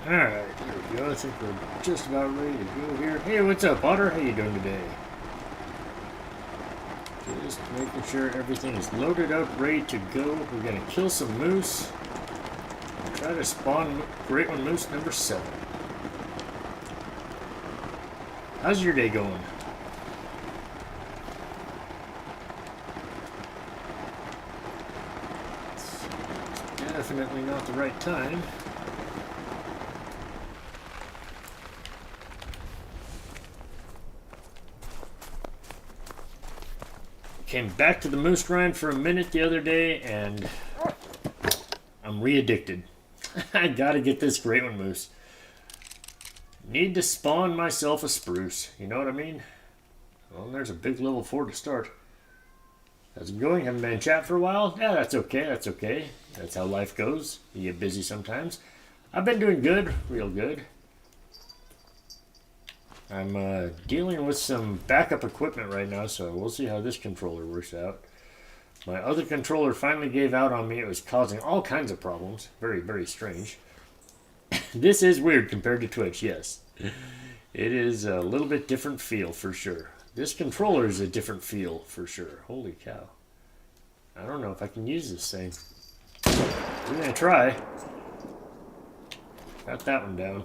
Alright, here we go. I think we're just about ready to go here. Hey, what's up, Otter? How you doing today? Just making sure everything is loaded up, ready to go. We're gonna kill some moose. And try to spawn Great One Moose number 7. How's your day going? It's definitely not the right time. Came back to the moose grind for a minute the other day, and I'm re-addicted. I gotta get this Great One Moose. Need to spawn myself a spruce. You know what I mean? Well, there's a big level 4 to start. How's it going? Haven't been in chat for a while? Yeah, that's okay. That's okay. That's how life goes. You get busy sometimes. I've been doing good. Real good. I'm dealing with some backup equipment right now, so we'll see how this controller works out. My other controller finally gave out on me. It was causing all kinds of problems. Very, very strange. This is weird compared to Twitch, yes. It is a little bit different feel for sure. This controller is a different feel for sure. Holy cow. I don't know if I can use this thing. We're gonna try. Got that one down.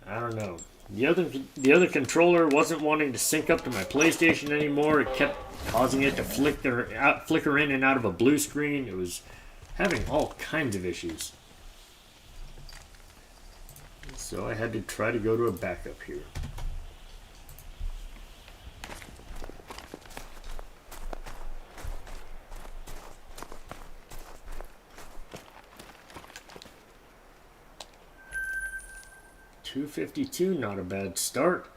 I don't know. The other controller wasn't wanting to sync up to my PlayStation anymore. It kept causing it to flicker in and out of a blue screen. It was having all kinds of issues. So I had to try to go to a backup here. $252, not a bad start.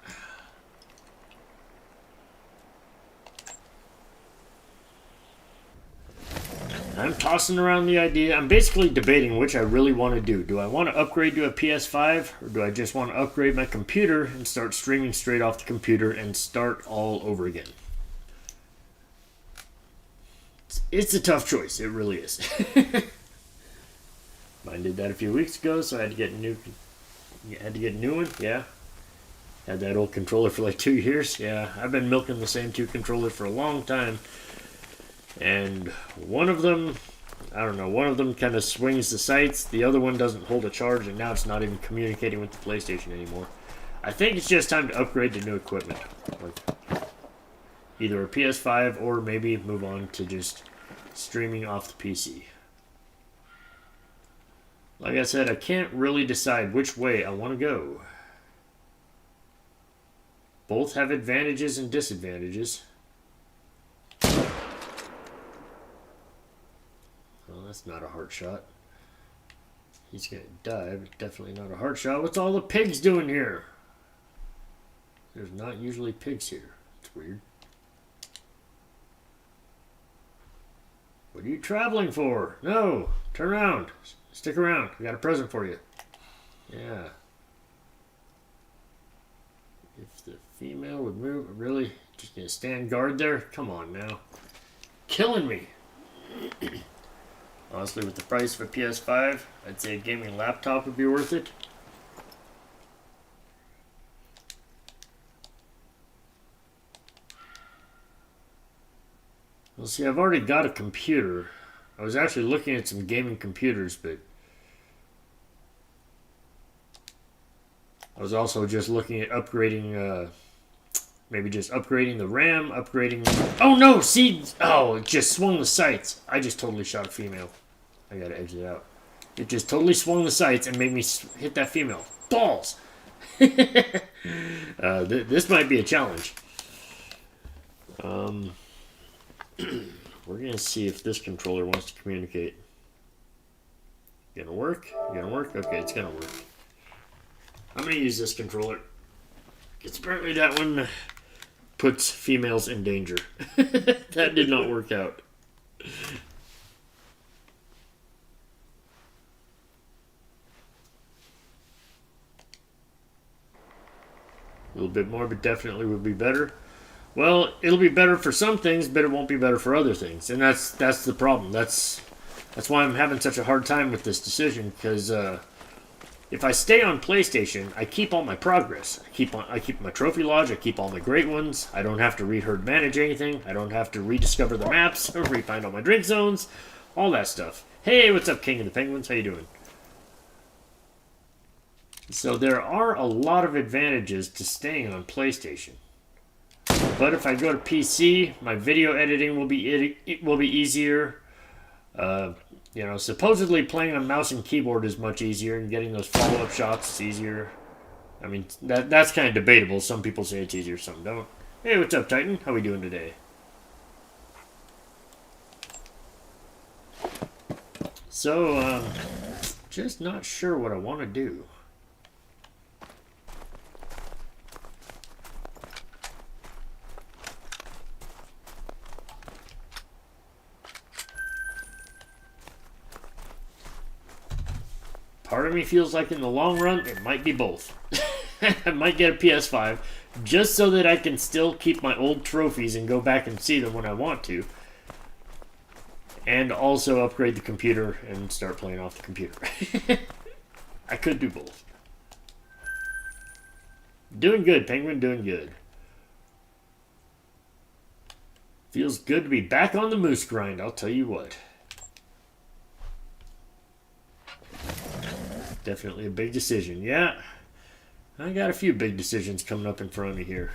I'm tossing around the idea. I'm basically debating which I really want to do. Do I want to upgrade to a PS5, or do I just want to upgrade my computer and start streaming straight off the computer and start all over again? It's a tough choice. It really is. Mine did that a few weeks ago, so I had to get a new one. Yeah. Had that old controller for like 2 years. Yeah, I've been milking the same 2 controllers for a long time. And one of them, I don't know, one of them kind of swings the sights. The other one doesn't hold a charge, and now it's not even communicating with the PlayStation anymore. I think it's just time to upgrade to new equipment. Like either a PS5 or maybe move on to just streaming off the PC. Like I said, I can't really decide which way I want to go. Both have advantages and disadvantages. Well, that's not a heart shot. He's gonna die, but definitely not a heart shot. What's all the pigs doing here? There's not usually pigs here. It's weird. What are you traveling for? No! Turn around. Stick around. I got a present for you. Yeah. If the female would move, really? Just gonna stand guard there? Come on now. Killing me. Honestly, with the price of a PS5, I'd say a gaming laptop would be worth it. Well, see, I've already got a computer. I was actually looking at some gaming computers, but I was also just looking at upgrading, maybe just upgrading the RAM, upgrading... Oh, no! See? Oh, it just swung the sights. I just totally shot a female. I gotta exit out. It just totally swung the sights and made me hit that female. Balls! This might be a challenge. We're gonna see if this controller wants to communicate. Gonna work? Gonna work? Okay, it's gonna work. I'm gonna use this controller. Because apparently that one puts females in danger. That did not work out. A little bit more, but definitely would be better. Well, it'll be better for some things, but it won't be better for other things. And that's the problem. That's That's why I'm having such a hard time with this decision, because if I stay on PlayStation, I keep all my progress. I keep my trophy lodge. I keep all my great ones. I don't have to reherd manage anything. I don't have to rediscover the maps or refind all my drink zones, all that stuff. Hey, what's up, King of the Penguins? How you doing? So there are a lot of advantages to staying on PlayStation. But if I go to PC, my video editing will be easier. You know, supposedly playing on mouse and keyboard is much easier, and getting those follow-up shots is easier. I mean, that's kind of debatable. Some people say it's easier, some don't. Hey, what's up, Titan? How we doing today? So, just not sure what I want to do. Part of me feels like in the long run, it might be both. I might get a PS5 just so that I can still keep my old trophies and go back and see them when I want to. And also upgrade the computer and start playing off the computer. I could do both. Doing good, Penguin, doing good. Feels good to be back on the moose grind, I'll tell you what. Definitely a big decision. Yeah, I got a few big decisions coming up in front of me here.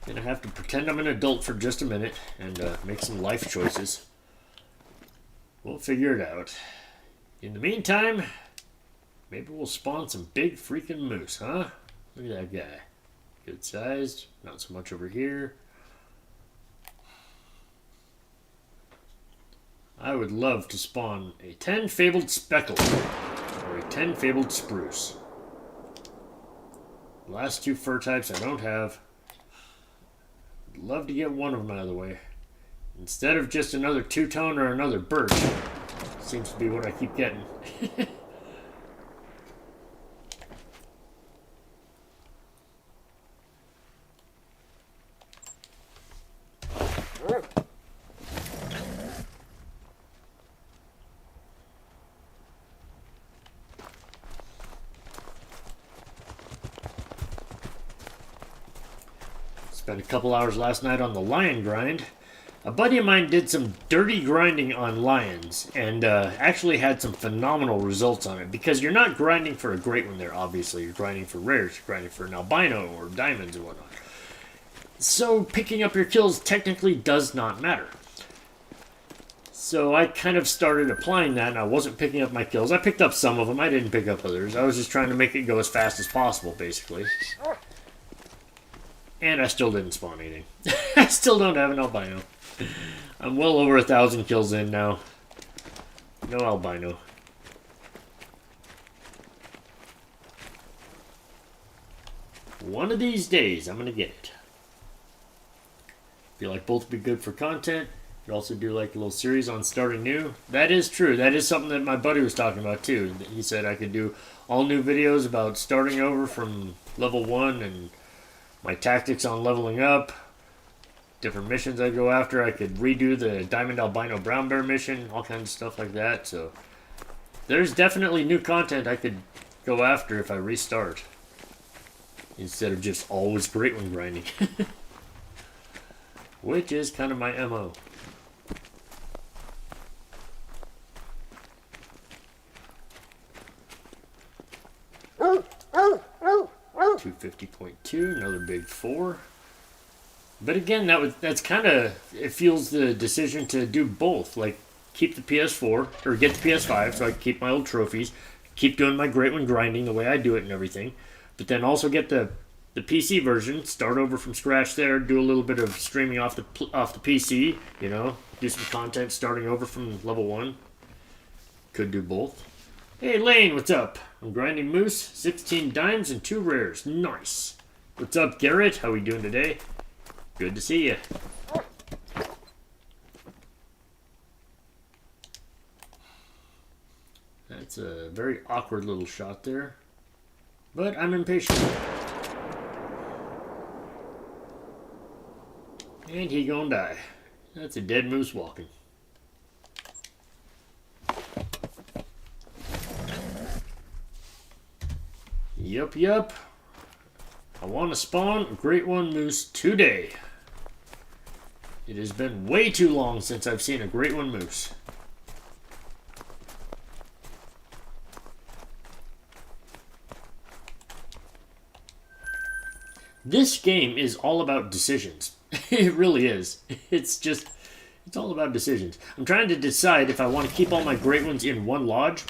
Gonna have to pretend I'm an adult for just a minute and make some life choices. We'll figure it out. In the meantime, maybe we'll spawn some big freaking moose, huh? Look at that guy. Good sized, not so much over here. I would love to spawn a 10 fabled speckle or a 10 fabled spruce. The last two fur types I don't have. I'd love to get one of them out of the way. Instead of just another two-tone or another birch. Seems to be what I keep getting. Spent a couple hours last night on the lion grind. A buddy of mine did some dirty grinding on lions and actually had some phenomenal results on it, because you're not grinding for a great one there, obviously. You're grinding for rares, you're grinding for an albino or diamonds and whatnot. So picking up your kills technically does not matter. So I kind of started applying that, and I wasn't picking up my kills. I picked up some of them, I didn't pick up others. I was just trying to make it go as fast as possible, basically. And I still didn't spawn anything. I still don't have an albino. I'm well over 1,000 kills in now. No albino. One of these days, I'm gonna get it. Feel like both would be good for content. Could also do like a little series on starting new. That is true. That is something that my buddy was talking about too. He said I could do all new videos about starting over from level 1 and my tactics on leveling up, different missions I go after. I could redo the Diamond Albino Brown Bear mission, all kinds of stuff like that. So there's definitely new content I could go after if I restart, instead of just always great one grinding. Which is kind of my MO. $250.2, another big 4. But again, that's kind of, it feels the decision to do both. Like, keep the PS4, or get the PS5, so I can keep my old trophies, keep doing my great one grinding the way I do it and everything. But then also get the PC version, start over from scratch there, do a little bit of streaming off the PC, you know, do some content starting over from level 1. Could do both. Hey Lane, what's up? I'm grinding moose, 16 dimes and 2 rares. Nice. What's up, Garrett? How we doing today? Good to see you. That's a very awkward little shot there, but I'm impatient. And he gonna die. That's a dead moose walking. Yup. I want to spawn a Great One moose today. It has been way too long since I've seen a Great One moose. This game is all about decisions. It really is. It's all about decisions. I'm trying to decide if I want to keep all my Great Ones in one lodge,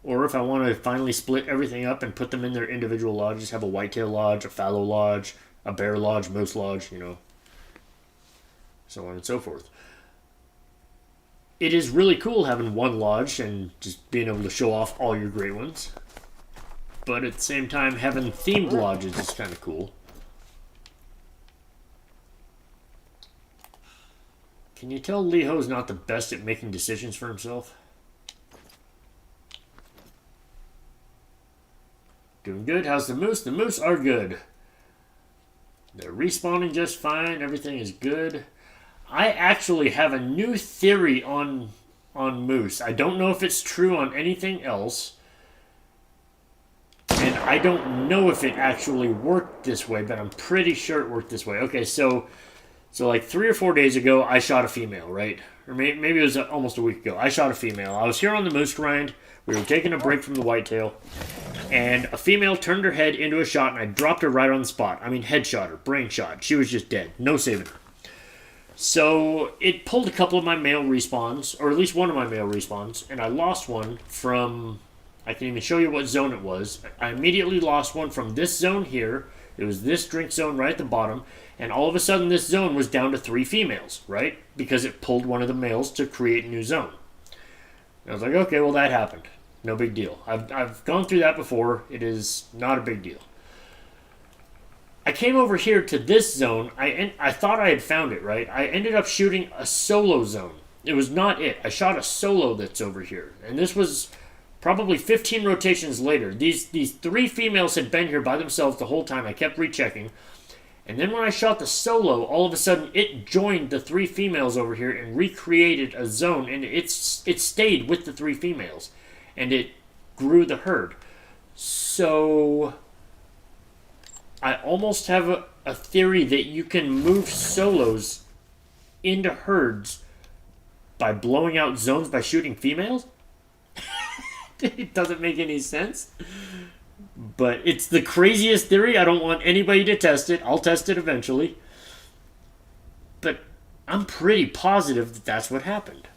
or if I want to finally split everything up and put them in their individual lodges, have a whitetail lodge, a fallow lodge, a bear lodge, moose lodge, so on and so forth. It is really cool having one lodge and just being able to show off all your Great Ones. But at the same time, having themed lodges is kind of cool. Can you tell Leho's not the best at making decisions for himself? Doing good. How's the moose? The moose are good. They're respawning just fine. Everything is good. I actually have a new theory on moose. I don't know if it's true on anything else. And I don't know if it actually worked this way, but I'm pretty sure it worked this way. Okay, so like 3 or 4 days ago, I shot a female, right? Or maybe it was almost a week ago. I shot a female. I was here on the moose grind. We were taking a break from the whitetail. And a female turned her head into a shot, and I dropped her right on the spot. I mean, headshot her, brain shot. She was just dead. No saving her. So it pulled a couple of my male respawns, or at least one of my male respawns, and I lost one from... I can even show you what zone it was. I immediately lost one from this zone here. It was this drink zone right at the bottom. And all of a sudden, this zone was down to 3 females, right? Because it pulled one of the males to create a new zone. And I was like, okay, well, that happened. No big deal. I've gone through that before. It is not a big deal. I came over here to this zone. I thought I had found it, right? I ended up shooting a solo zone. It was not it. I shot a solo that's over here. And this was probably 15 rotations later. These 3 females had been here by themselves the whole time. I kept rechecking. And then when I shot the solo, all of a sudden it joined the 3 females over here and recreated a zone. And it stayed with the 3 females. And it grew the herd. So I almost have a theory that you can move solos into herds by blowing out zones by shooting females. It doesn't make any sense. But it's the craziest theory. I don't want anybody to test it. I'll test it eventually. But I'm pretty positive that that's what happened.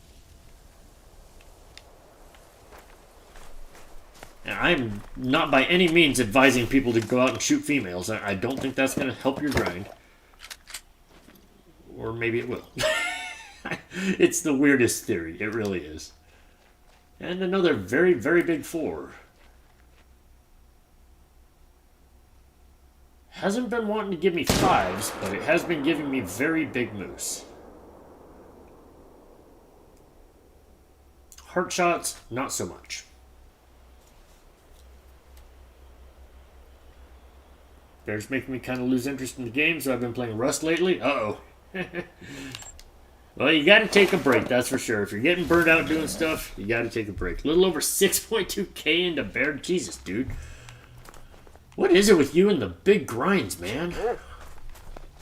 And I'm not by any means advising people to go out and shoot females. I don't think that's going to help your grind. Or maybe it will. It's the weirdest theory. It really is. And another very, very big 4. Hasn't been wanting to give me 5s, but it has been giving me very big moose. Heart shots, not so much. Bear's making me kind of lose interest in the game, so I've been playing Rust lately. Uh-oh. Well, you got to take a break, that's for sure. If you're getting burned out doing stuff, you got to take a break. A little over 6.2k into Bear. Jesus, dude. What is it with you and the big grinds, man?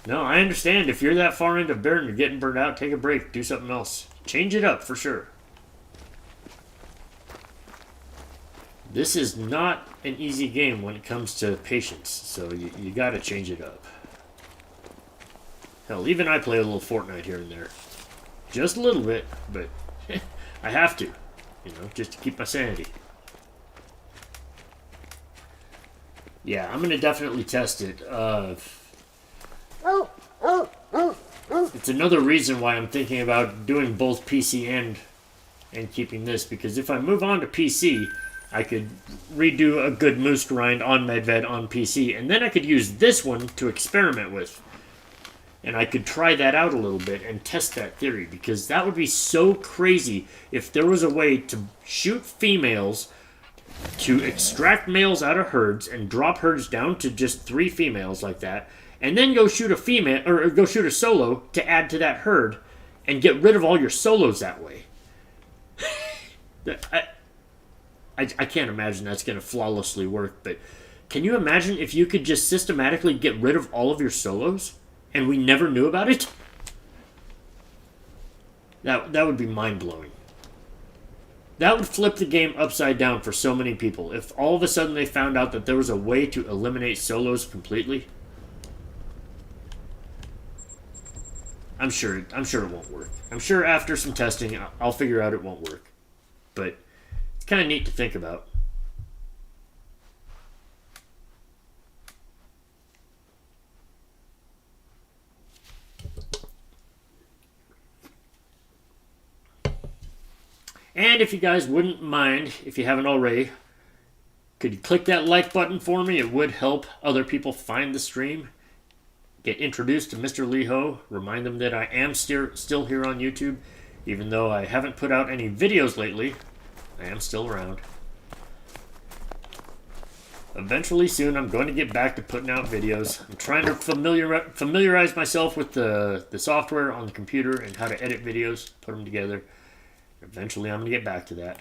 No, I understand. If you're that far into Bear and you're getting burned out, take a break. Do something else. Change it up, for sure. This is not an easy game when it comes to patience, so you got to change it up. Hell, even I play a little Fortnite here and there. Just a little bit, but I have to, just to keep my sanity. Yeah, I'm going to definitely test it. It's another reason why I'm thinking about doing both PC and keeping this, because if I move on to PC, I could redo a good moose grind on Medved on PC, and then I could use this one to experiment with. And I could try that out a little bit and test that theory, because that would be so crazy if there was a way to shoot females, to extract males out of herds and drop herds down to just 3 females like that, and then go shoot a female or go shoot a solo to add to that herd and get rid of all your solos that way. I can't imagine that's going to flawlessly work, but can you imagine if you could just systematically get rid of all of your solos and we never knew about it? That would be mind-blowing. That would flip the game upside down for so many people. If all of a sudden they found out that there was a way to eliminate solos completely, I'm sure it won't work. I'm sure after some testing, I'll figure out it won't work. But it's kind of neat to think about. And if you guys wouldn't mind, if you haven't already, could you click that like button for me? It would help other people find the stream. Get introduced to Mr. Leho. Remind them that I am still here on YouTube. Even though I haven't put out any videos lately, I am still around. Eventually, soon, I'm going to get back to putting out videos. I'm trying to familiarize myself with the software on the computer and how to edit videos, put them together. Eventually, I'm going to get back to that.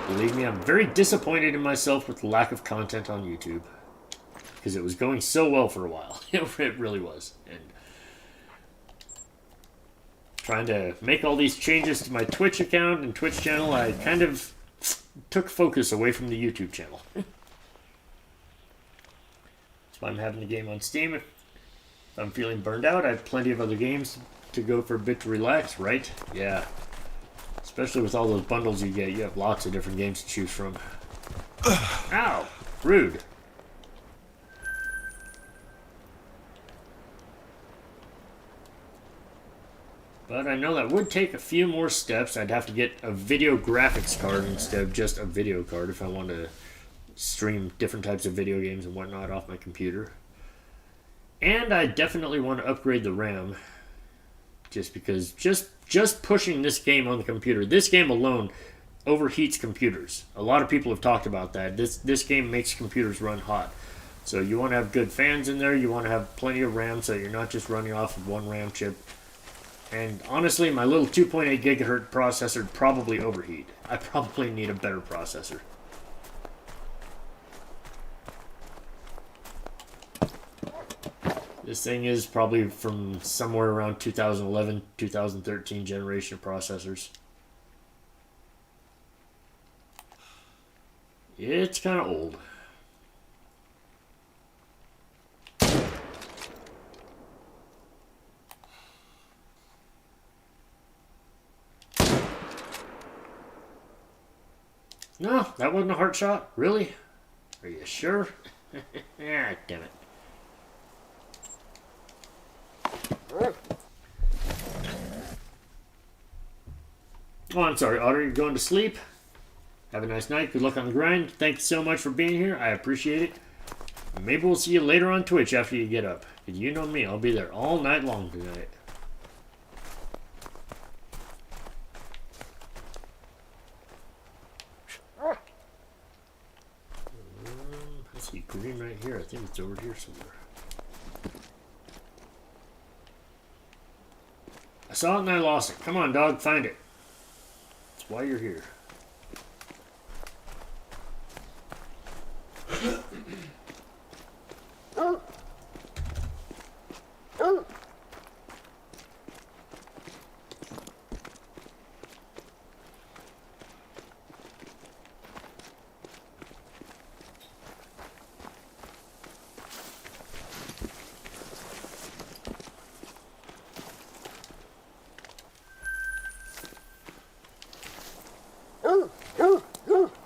Believe me, I'm very disappointed in myself with the lack of content on YouTube. Because it was going so well for a while. It really was. And trying to make all these changes to my Twitch account and Twitch channel, I kind of took focus away from the YouTube channel. That's why I'm having the game on Steam. If I'm feeling burned out, I have plenty of other games to go for a bit to relax, right? Yeah. Especially with all those bundles you get, you have lots of different games to choose from. Ow! Rude. But I know that would take a few more steps. I'd have to get a video graphics card instead of just a video card if I want to stream different types of video games and whatnot off my computer. And I definitely want to upgrade the RAM. Just because just pushing this game on the computer, this game alone overheats computers. A lot of people have talked about that. This game makes computers run hot. So you want to have good fans in there. You want to have plenty of RAM so you're not just running off of one RAM chip. And honestly, my little 2.8 gigahertz processor would probably overheat. I probably need a better processor. This thing is probably from somewhere around 2011, 2013 generation of processors. It's kind of old. No, that wasn't a heart shot? Really? Are you sure? Ah, damn it. Oh, I'm sorry, Otter. You're going to sleep? Have a nice night. Good luck on the grind. Thank you so much for being here. I appreciate it. Maybe we'll see you later on Twitch after you get up. You know me. I'll be there all night long tonight. I see green right here. I think it's over here somewhere. I saw it and I lost it. Come on, dog. Find it. That's why you're here.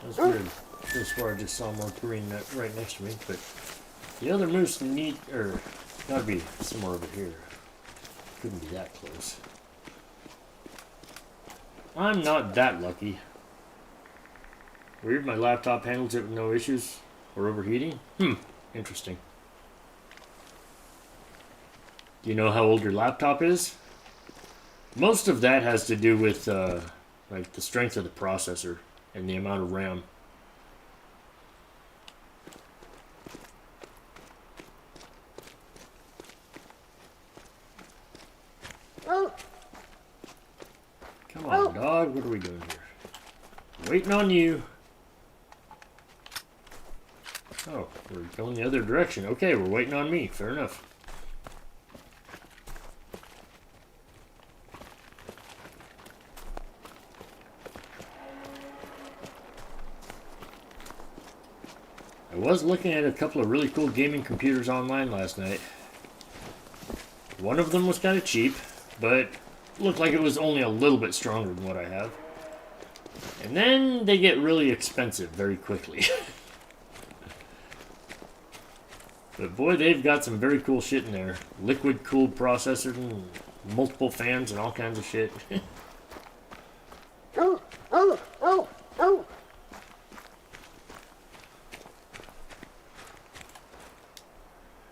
That's weird. This far I just saw more green right next to me, but the other moose gotta be somewhere over here. Couldn't be that close. I'm not that lucky. Weird, my laptop handles it with no issues or overheating. Interesting. Do you know how old your laptop is? Most of that has to do with like the strength of the processor and the amount of RAM. dog. What are we doing here? Waiting on you. Oh, we're going the other direction. Okay, we're waiting on me. Fair enough. I was looking at a couple of really cool gaming computers online last night. One of them was kind of cheap, but looked like it was only a little bit stronger than what I have. And then they get really expensive very quickly. But boy, they've got some very cool shit in there. Liquid cooled processor and multiple fans and all kinds of shit.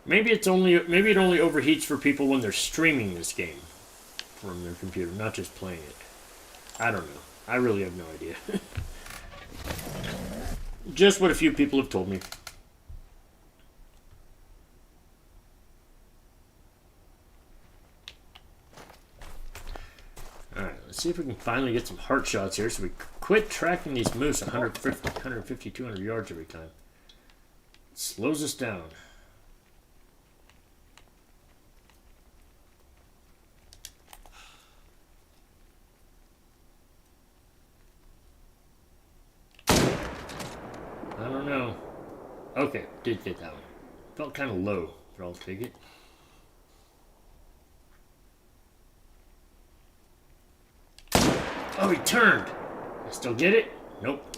Maybe it only overheats for people when they're streaming this game from their computer, not just playing it. I don't know. I really have no idea. Just what a few people have told me. Alright, let's see if we can finally get some heart shots here so we quit tracking these moose 150, 200 yards every time. It slows us down. I don't know. Okay, did get that one. Felt kind of low, but I'll take it. Oh, he turned. I still get it? Nope.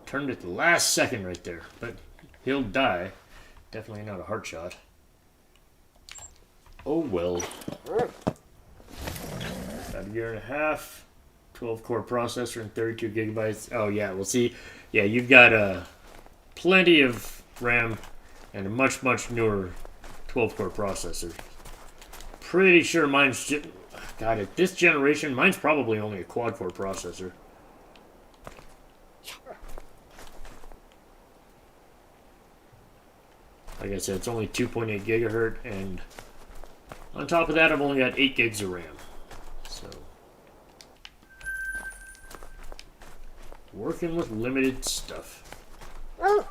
Turned at the last second right there, but he'll die. Definitely not a heart shot. Oh well. About a year and a half. 12-core processor and 32 gigabytes. Oh yeah, we'll see. Yeah, you've got plenty of RAM and a much, much newer 12-core processor. Pretty sure mine's... God, at this generation, mine's probably only a quad-core processor. Like I said, it's only 2.8 gigahertz, and on top of that, I've only got 8 gigs of RAM. So, working with limited stuff. What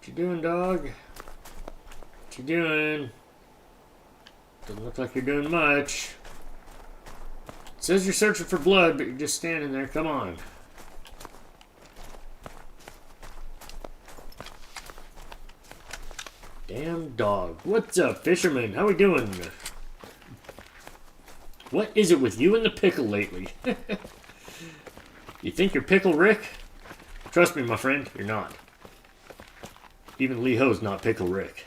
you doing, dog? What you doing? Doesn't look like you're doing much. It says you're searching for blood, but you're just standing there. Come on. Damn dog. What's up, fisherman? How we doing? What is it with you and the pickle lately? You think you're Pickle Rick? Trust me, my friend, you're not. Even Lee Ho's not Pickle Rick.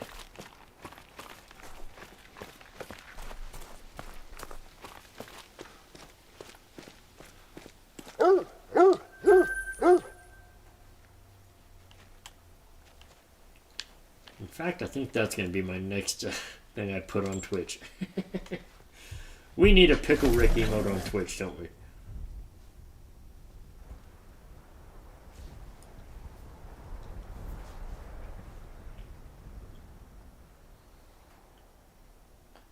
In fact, I think that's going to be my next thing I put on Twitch. We need a Pickle Rick emote on Twitch, don't we?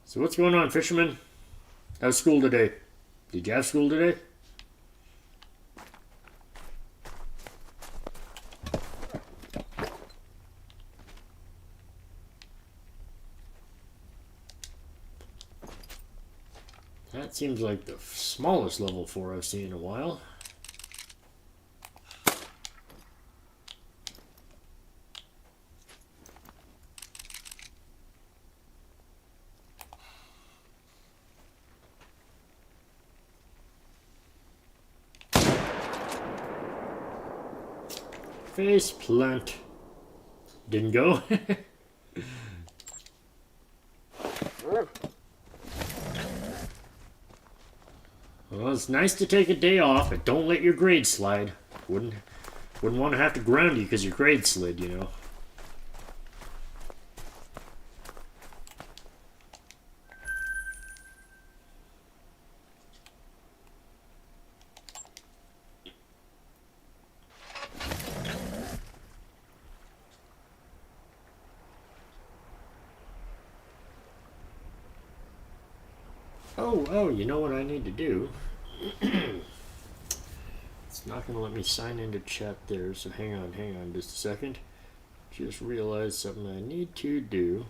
So what's going on, fisherman? How's school today? Did you have school today? That seems like the smallest level 4 I've seen in a while. Face plant. Didn't go. Well, it's nice to take a day off, but don't let your grade slide. Wouldn't want to have to ground you because your grade slid, you know. Oh, you know what I need to do? It's not going to let me sign into chat there, so hang on just a second. Just realized something I need to do.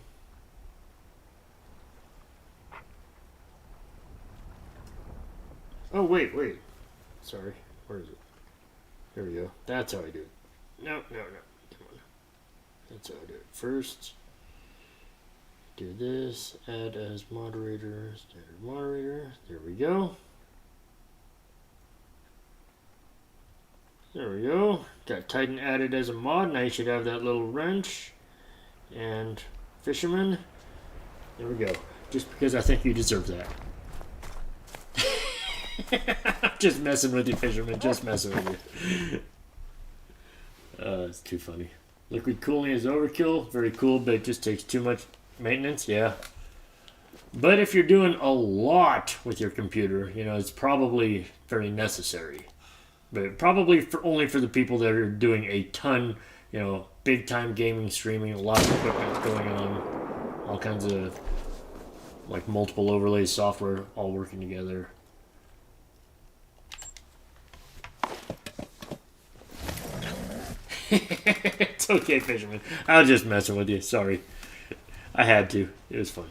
Oh, wait. Sorry. Where is it? There we go. That's how I do it. No. Come on. That's how I do it. First, do this. Add as moderator. Standard moderator. There we go. There we go. Got Titan added as a mod. Now you should have that little wrench. And Fisherman. There we go. Just because I think you deserve that. Just messing with you, Fisherman. Just messing with you. It's too funny. Liquid cooling is overkill. Very cool, but it just takes too much maintenance. Yeah. But if you're doing a lot with your computer, it's probably very necessary. But probably only for the people that are doing a ton, big time gaming, streaming, a lot of equipment going on, all kinds of like multiple overlay software all working together. It's okay, Fisherman. I was just messing with you. Sorry. I had to. It was funny.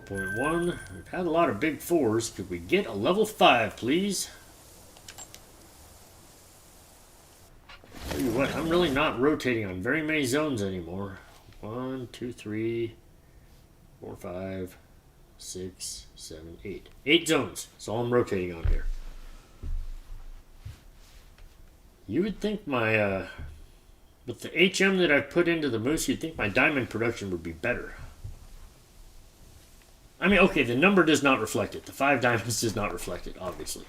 .1. We've had a lot of big 4s. Could we get a level 5, please? Tell you what, I'm really not rotating on very many zones anymore. 1, 2, 3, 4, 5, 6, 7, 8. 8 zones. That's all I'm rotating on here. You would think my, with the HM that I've put into the Moose, you'd think my diamond production would be better. I mean, okay, the number does not reflect it. The 5 diamonds does not reflect it, obviously.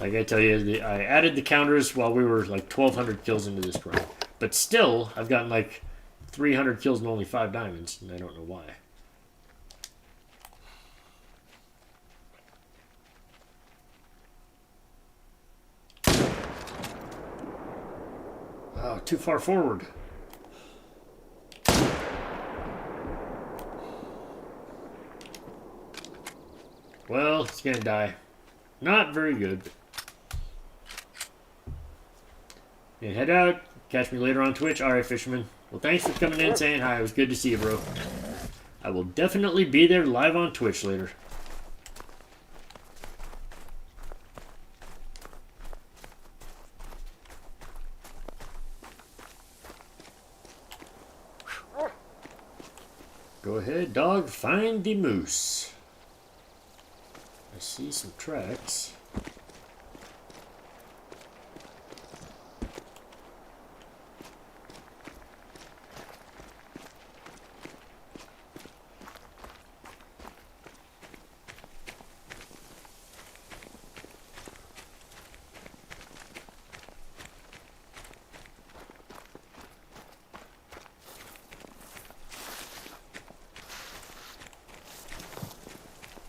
Like I tell you, I added the counters while we were like 1,200 kills into this run. But still, I've gotten like 300 kills and only 5 diamonds, and I don't know why. Oh, too far forward. Well, it's gonna die. Not very good. And head out. Catch me later on Twitch. Alright, Fisherman. Well, thanks for coming in, saying hi. It was good to see you, bro. I will definitely be there live on Twitch later. Go ahead, dog. Find the moose. I see some tracks.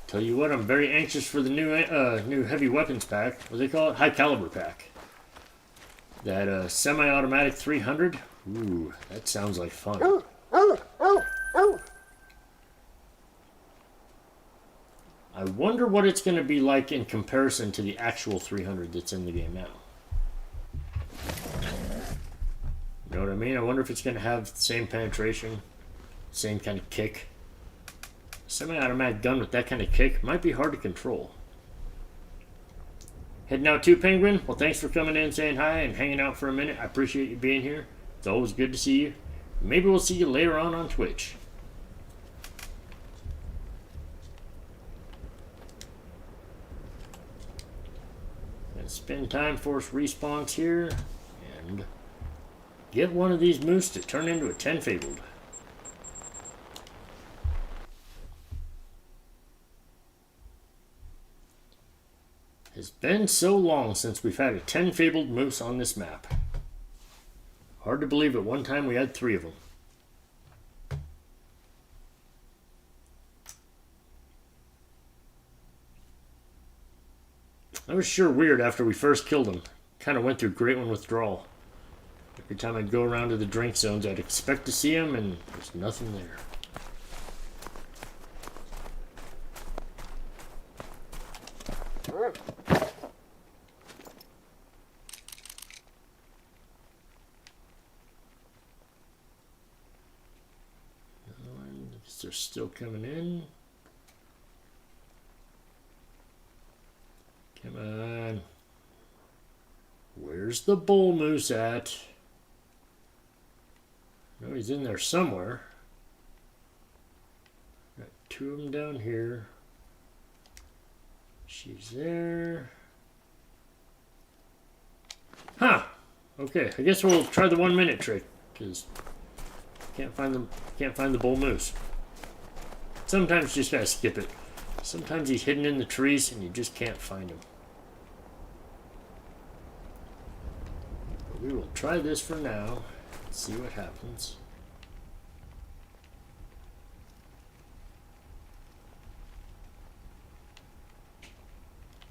Tell you what, I'm very anxious for the new heavy weapons pack. What do they call it? High caliber pack. That semi-automatic 300. Ooh, that sounds like fun. I wonder what it's going to be like in comparison to the actual 300 that's in the game now. You know what I mean? I wonder if it's going to have the same penetration, same kind of kick. Semi-automatic gun with that kind of kick might be hard to control. Heading out to Penguin. Well, thanks for coming in, saying hi, and hanging out for a minute. I appreciate you being here. It's always good to see you. Maybe we'll see you later on Twitch. Gonna spend time force respawns here and get one of these moose to turn into a 10 fabled. It's been so long since we've had a 10 fabled moose on this map. Hard to believe at one time we had 3 of them. That was sure weird after we first killed him. Kind of went through great one withdrawal. Every time I'd go around to the drink zones, I'd expect to see him, and there's nothing there. They're still coming in. Come on. Where's the bull moose at? No, he's in there somewhere. Got two of them down here. She's there. Huh. Okay, I guess we'll try the 1 minute trick, because can't find the bull moose. Sometimes you just gotta skip it. Sometimes he's hidden in the trees and you just can't find him. But we will try this for now and see what happens.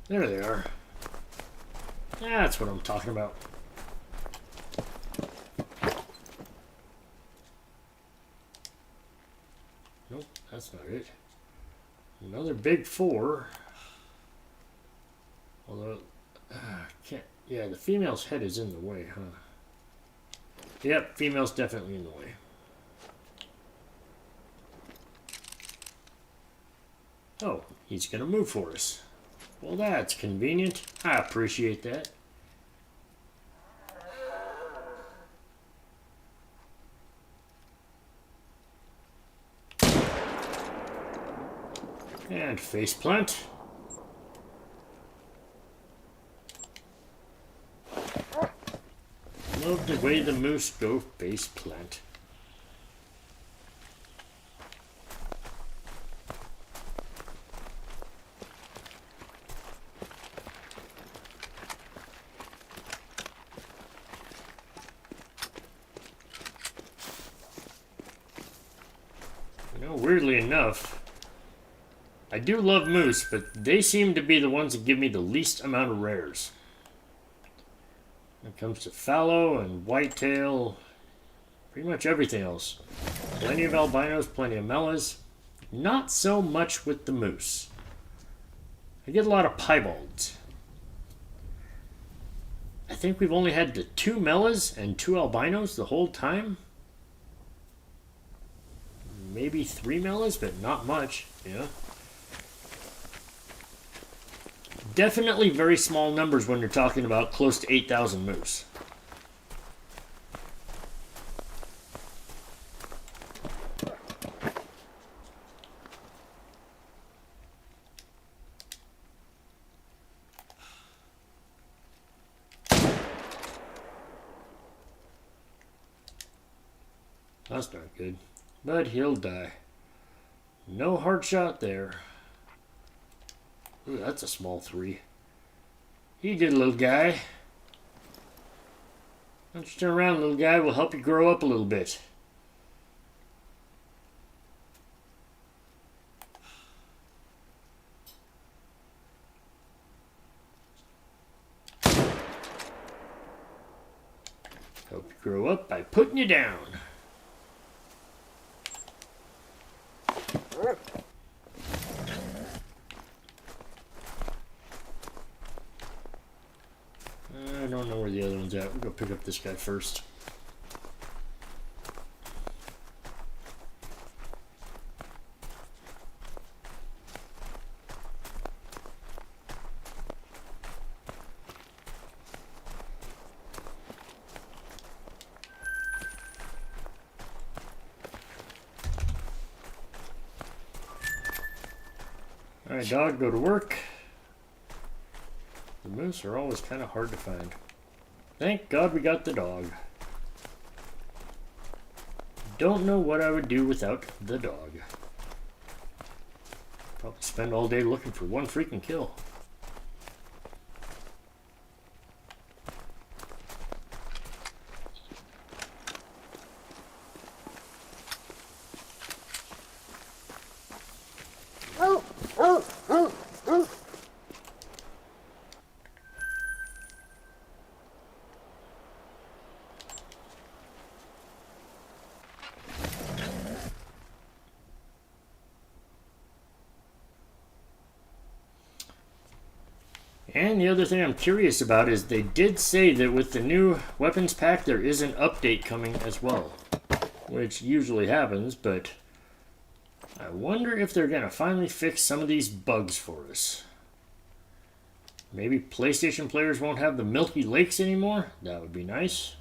There they are. That's what I'm talking about. Nope, that's not it. Another big four. Although, can't. Yeah, the female's head is in the way, huh? Yep, female's definitely in the way. Oh, he's gonna move for us. Well, that's convenient. I appreciate that. And faceplant. Love the way the moose go faceplant. You know, weirdly enough, I do love moose, but they seem to be the ones that give me the least amount of rares. When it comes to fallow and whitetail, pretty much everything else. Plenty of albinos, plenty of mellas. Not so much with the moose. I get a lot of piebalds. I think we've only had the 2 mellas and 2 albinos the whole time. Maybe 3 mellas, but not much, yeah. Definitely very small numbers when you're talking about close to 8,000 moose. That's not good. But he'll die. No hard shot there. Ooh, that's a small 3. He did, little guy. Why don't you turn around, little guy? We'll help you grow up a little bit. Help you grow up by putting you down. I don't know where the other one's at. We'll go pick up this guy first. Alright, dog, go to work. The moose are always kind of hard to find. Thank God we got the dog. Don't know what I would do without the dog. Probably spend all day looking for one freaking kill. And the other thing I'm curious about is they did say that with the new weapons pack there is an update coming as well. Which usually happens, but I wonder if they're going to finally fix some of these bugs for us. Maybe PlayStation players won't have the Milky Lakes anymore? That would be nice.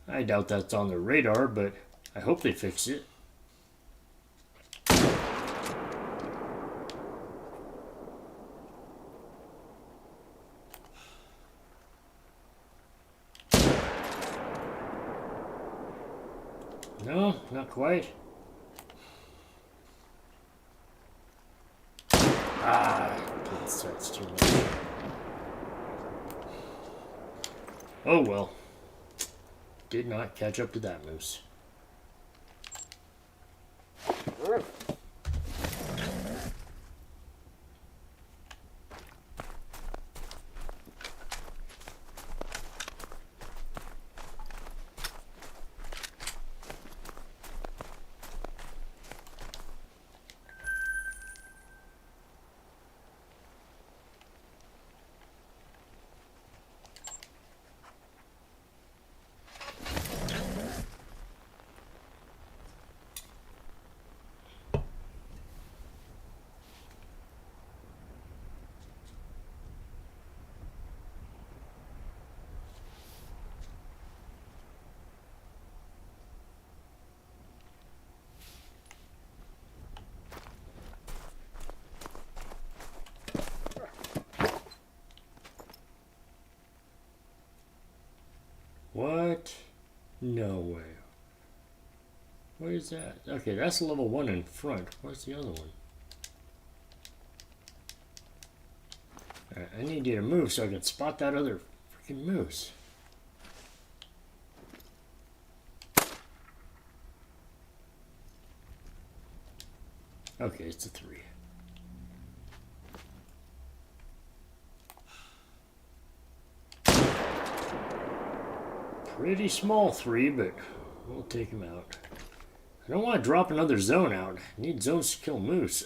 I doubt that's on their radar, but I hope they fix it. No, not quite. Ah, that's too much. Oh well. Did not catch up to that moose. What? No way. Where's that? Okay, that's level 1 in front. Where's the other one? Alright, I need you to move so I can spot that other freaking moose. Okay, it's a 3. Pretty small 3, but we'll take him out. I don't want to drop another zone out. I need zones to kill moose.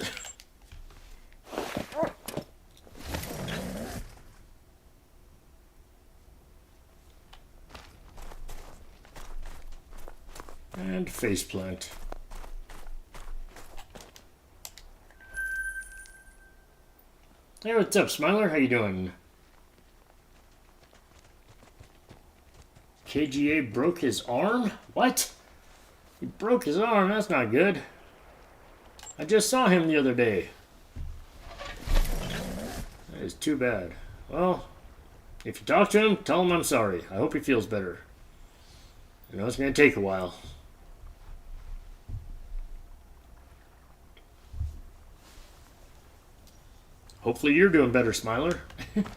And faceplant. Hey, what's up, Smiler? How you doing? KGA broke his arm? What? He broke his arm? That's not good. I just saw him the other day. That is too bad. Well, if you talk to him, tell him I'm sorry. I hope he feels better. I know it's going to take a while. Hopefully you're doing better, Smiler.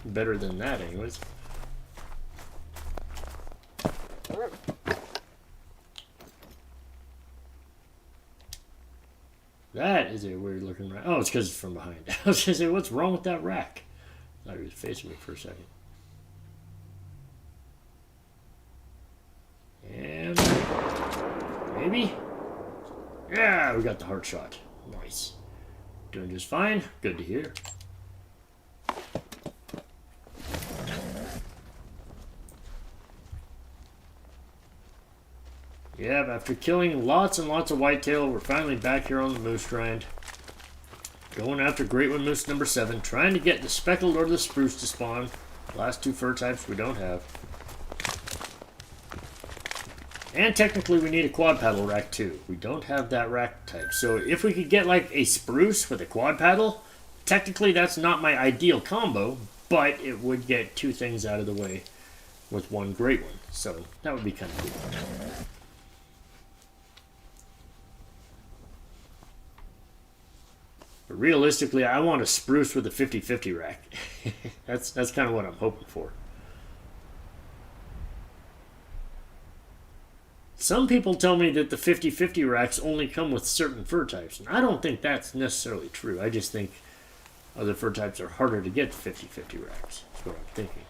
Better than that, anyways. That is a weird looking rack. Oh, it's because it's from behind. I was going to say, what's wrong with that rack? I thought he was facing me for a second. And maybe? Yeah, we got the heart shot. Nice. Doing just fine. Good to hear. Yep, after killing lots and lots of whitetail, we're finally back here on the moose grind. Going after Great One Moose number 7, trying to get the speckled or the spruce to spawn. Last 2 fur types we don't have. And technically we need a quad paddle rack too. We don't have that rack type. So if we could get like a spruce with a quad paddle, technically that's not my ideal combo, but it would get 2 things out of the way with 1 Great One. So that would be kind of cool. But realistically, I want a spruce with a 50-50 rack. That's kind of what I'm hoping for. Some people tell me that the 50-50 racks only come with certain fur types, and I don't think that's necessarily true. I just think other fur types are harder to get 50-50 racks. That's what I'm thinking.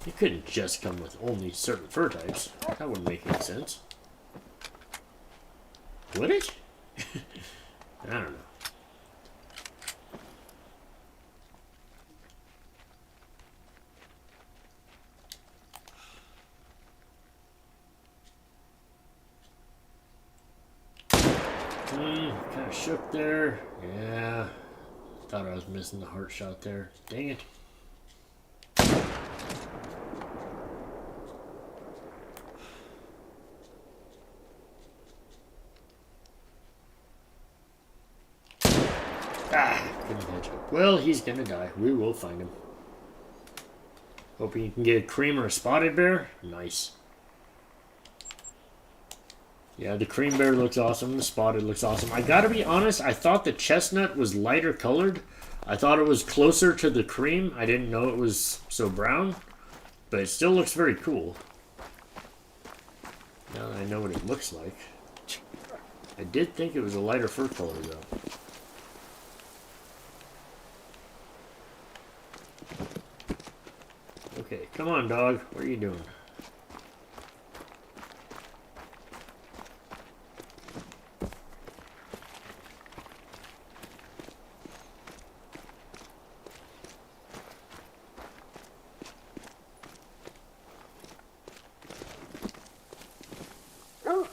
It couldn't just come with only certain fur types. That wouldn't make any sense. Would it? I don't know. Kind of shook there. Yeah. Thought I was missing the heart shot there. Dang it. Couldn't catch it. Well, he's gonna die. We will find him. Hoping you can get a cream or a spotted bear. Nice. Yeah, the cream bear looks awesome. The spotted looks awesome. I gotta be honest, I thought the chestnut was lighter colored. I thought it was closer to the cream. I didn't know it was so brown. But it still looks very cool. Now that I know what it looks like. I did think it was a lighter fur color, though. Okay, come on, dog. What are you doing? Well,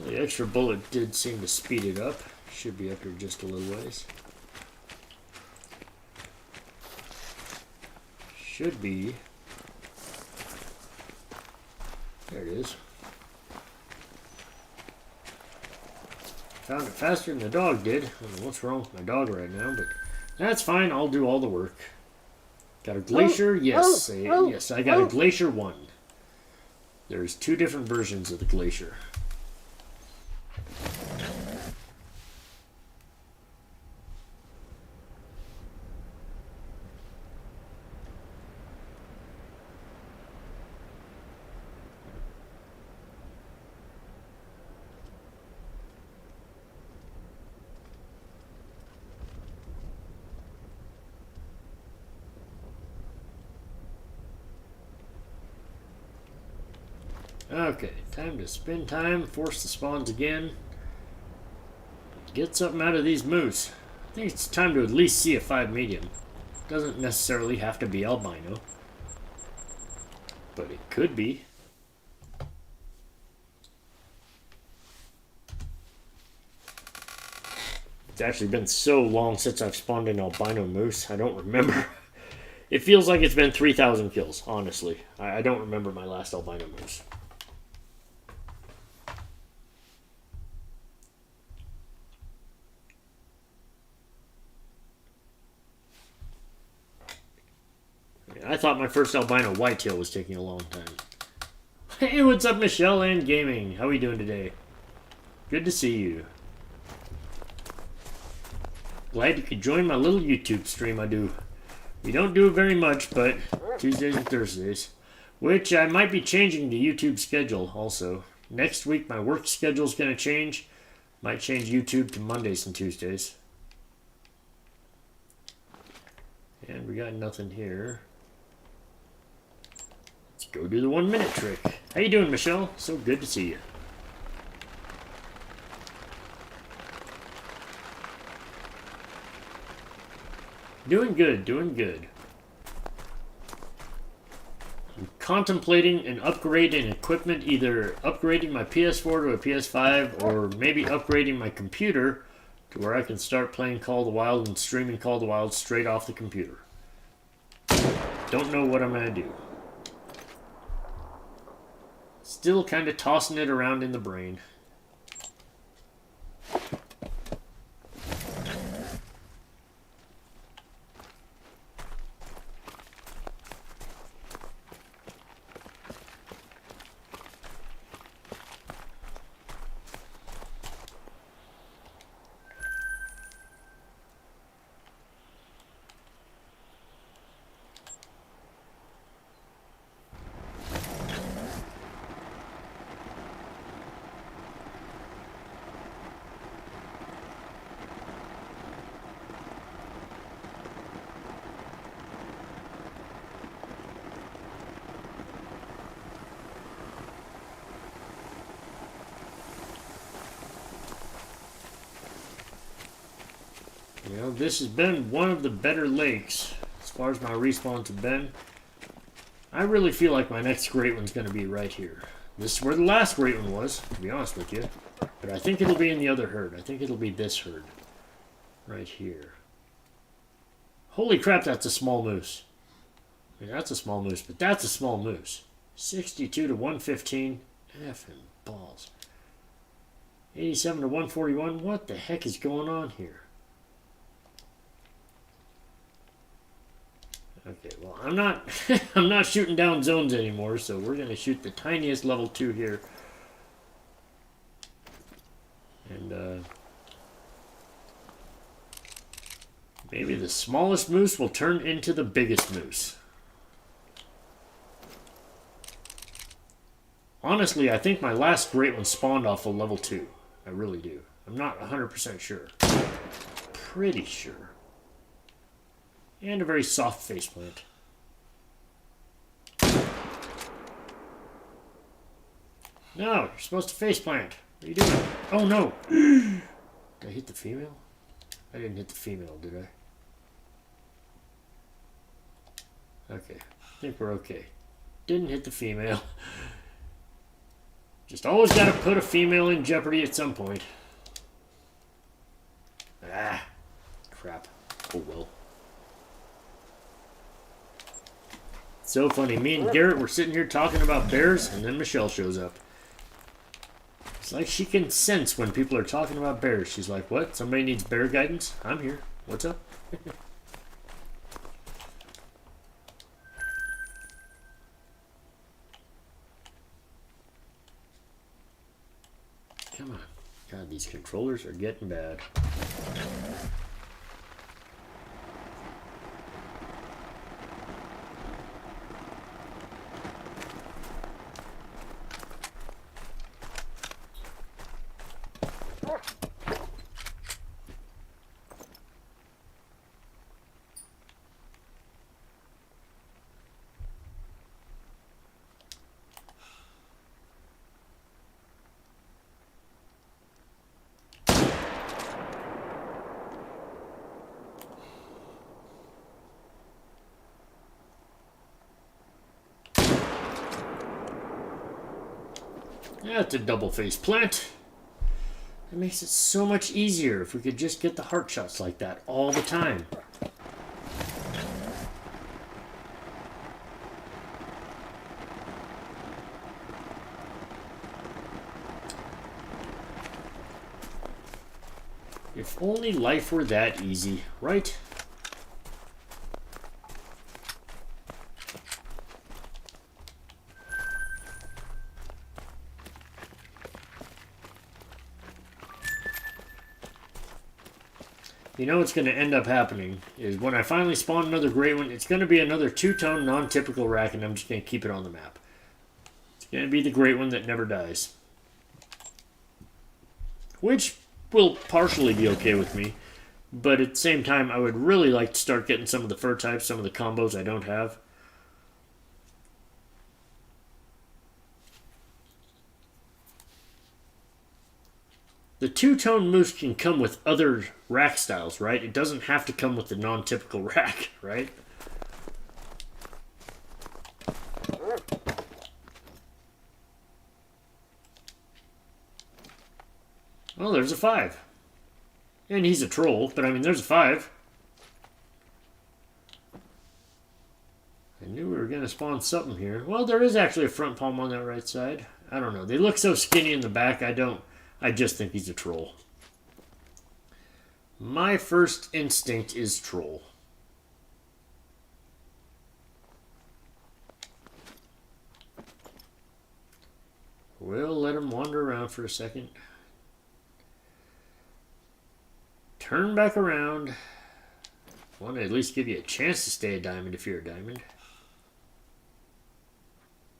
the extra bullet did seem to speed it up. Should be up here just a little ways. Should be. There it is. Found it faster than the dog did. I don't know what's wrong with my dog right now, but that's fine. I'll do all the work. Got a Glacier? Yes. Yes, I got a Glacier 1. There's 2 different versions of the Glacier. Okay, time to spend time, force the spawns again. Get something out of these moose. I think it's time to at least see a 5 medium. Doesn't necessarily have to be albino. But it could be. It's actually been so long since I've spawned an albino moose, I don't remember. It feels like it's been 3,000 kills, honestly. I don't remember my last albino moose. I thought my first albino whitetail was taking a long time. Hey, what's up, Michelle and Gaming? How are we doing today? Good to see you. Glad you could join my little YouTube stream I do. We don't do it very much, but Tuesdays and Thursdays. Which I might be changing the YouTube schedule also. Next week my work schedule's going to change. Might change YouTube to Mondays and Tuesdays. And we got nothing here. Let's go do the 1 minute trick. How you doing, Michelle? So good to see you. Doing good, doing good. I'm contemplating an upgrade in equipment, either upgrading my PS4 to a PS5 or maybe upgrading my computer to where I can start playing Call of the Wild and streaming Call of the Wild straight off the computer. Don't know what I'm going to do. Still kind of tossing it around in the brain. You know, this has been one of the better lakes as far as my respawns have been. I really feel like my next great one's going to be right here. This is where the last great one was, to be honest with you. But I think it'll be in the other herd. I think it'll be this herd. Right here. Holy crap, that's a small moose. I mean, that's a small moose, but that's a small moose. 62 to 115. Effing balls. 87 to 141. What the heck is going on here? Okay, well, I'm not I'm not shooting down zones anymore, so we're going to shoot the tiniest level 2 here. And maybe the smallest moose will turn into the biggest moose. Honestly, I think my last great one spawned off of level 2. I really do. I'm not 100% sure. Pretty sure. And a very soft faceplant. No, you're supposed to faceplant. What are you doing? Oh no! Did I hit the female? I didn't hit the female, did I? Okay, I think we're okay. Didn't hit the female. Just always gotta put a female in jeopardy at some point. Ah, crap. Oh well. So funny. Me and Garrett were sitting here talking about bears, and then Michelle shows up. It's like she can sense when people are talking about bears. She's like, what? Somebody needs bear guidance? I'm here. What's up? Come on. God, these controllers are getting bad. That's a double face plant. It makes it so much easier if we could just get the heart shots like that all the time. If only life were that easy, right? You know what's going to end up happening is when I finally spawn another great one, it's going to be another two-tone non-typical rack, and I'm just going to keep it on the map. It's going to be the great one that never dies. Which will partially be okay with me, but at the same time, I would really like to start getting some of the fur types, some of the combos I don't have. The two-tone moose can come with other rack styles, right? It doesn't have to come with the non-typical rack, right? Well, there's a 5. And he's a troll, but I mean, there's a 5. I knew we were going to spawn something here. Well, there is actually a front palm on that right side. I don't know. They look so skinny in the back, I just think he's a troll. My first instinct is troll. We'll let him wander around for a second. Turn back around. I want to at least give you a chance to stay a diamond if you're a diamond.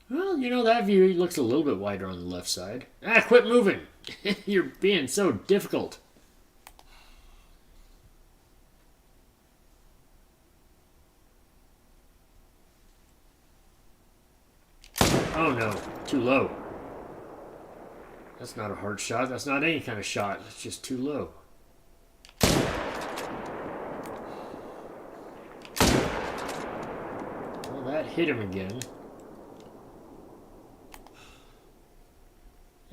Well, you know, that view looks a little bit wider on the left side. Ah, quit moving! You're being so difficult. Oh no, too low. That's not a hard shot. That's not any kind of shot. It's just too low. Well, that hit him again.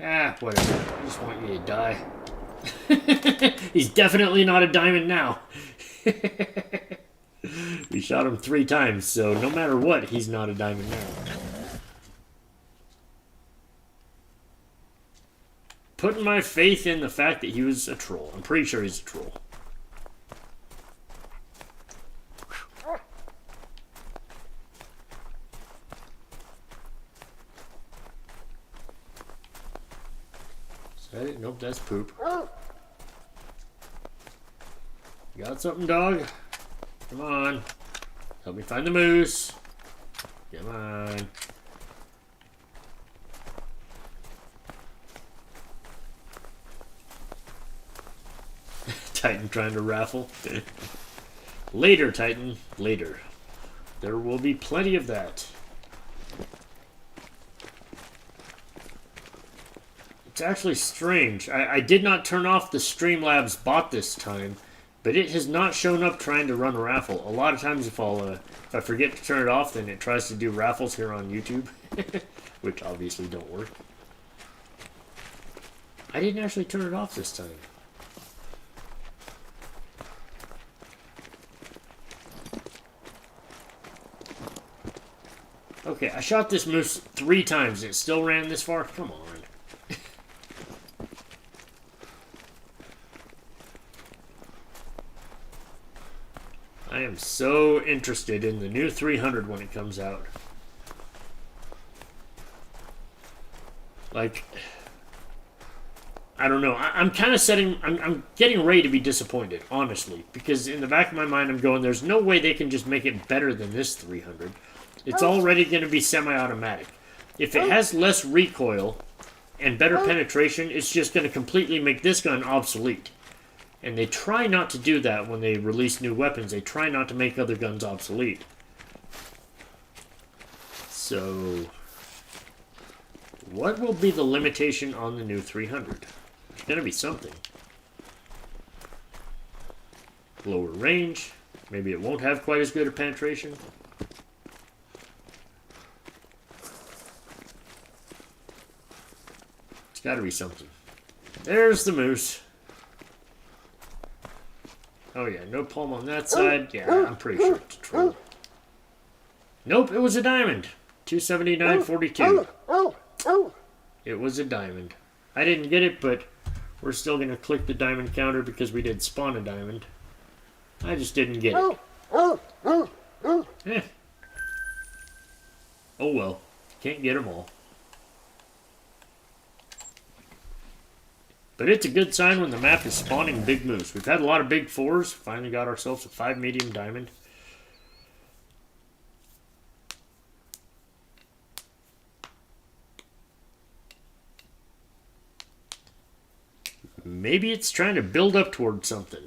Ah, whatever. I just want you to die. He's definitely not a diamond now. We shot him 3 times, so no matter what, he's not a diamond now. Putting my faith in the fact that he was a troll. I'm pretty sure he's a troll. Is that it? Nope, that's poop. You got something, dog? Come on. Help me find the moose. Come on. Titan trying to raffle. Later, Titan. Later. There will be plenty of that. It's actually strange. I did not turn off the Streamlabs bot this time, but it has not shown up trying to run a raffle. A lot of times if I forget to turn it off, then it tries to do raffles here on YouTube, which obviously don't work. I didn't actually turn it off this time. Okay, I shot this moose 3 times and it still ran this far? Come on. I am so interested in the new 300 when it comes out. Like, I don't know. I'm kind of I'm getting ready to be disappointed, honestly. Because in the back of my mind, I'm going, there's no way they can just make it better than this 300. It's already going to be semi-automatic. If it has less recoil and better penetration, it's just going to completely make this gun obsolete. And they try not to do that when they release new weapons. They try not to make other guns obsolete. So, what will be the limitation on the new 300? It's going to be something. Lower range. Maybe it won't have quite as good a penetration. It's got to be something. There's the moose. Oh yeah, no palm on that side. Yeah, I'm pretty sure it's a troll. Nope, it was a diamond. 279.42. It was a diamond. I didn't get it, but we're still going to click the diamond counter because we did spawn a diamond. I just didn't get it. Eh. Oh well. Can't get them all. But it's a good sign when the map is spawning big moose. We've had a lot of big 4s. Finally got ourselves a 5 medium diamond. Maybe it's trying to build up towards something.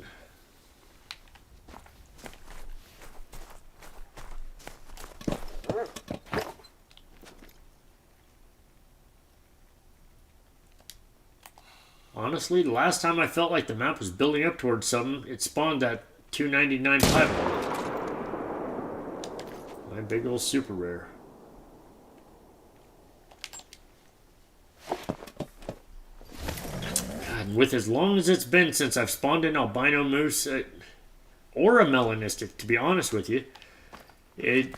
Honestly, the last time I felt like the map was building up towards something, it spawned that 299 5. My big old super rare. God, with as long as it's been since I've spawned an albino moose, or a melanistic, to be honest with you, it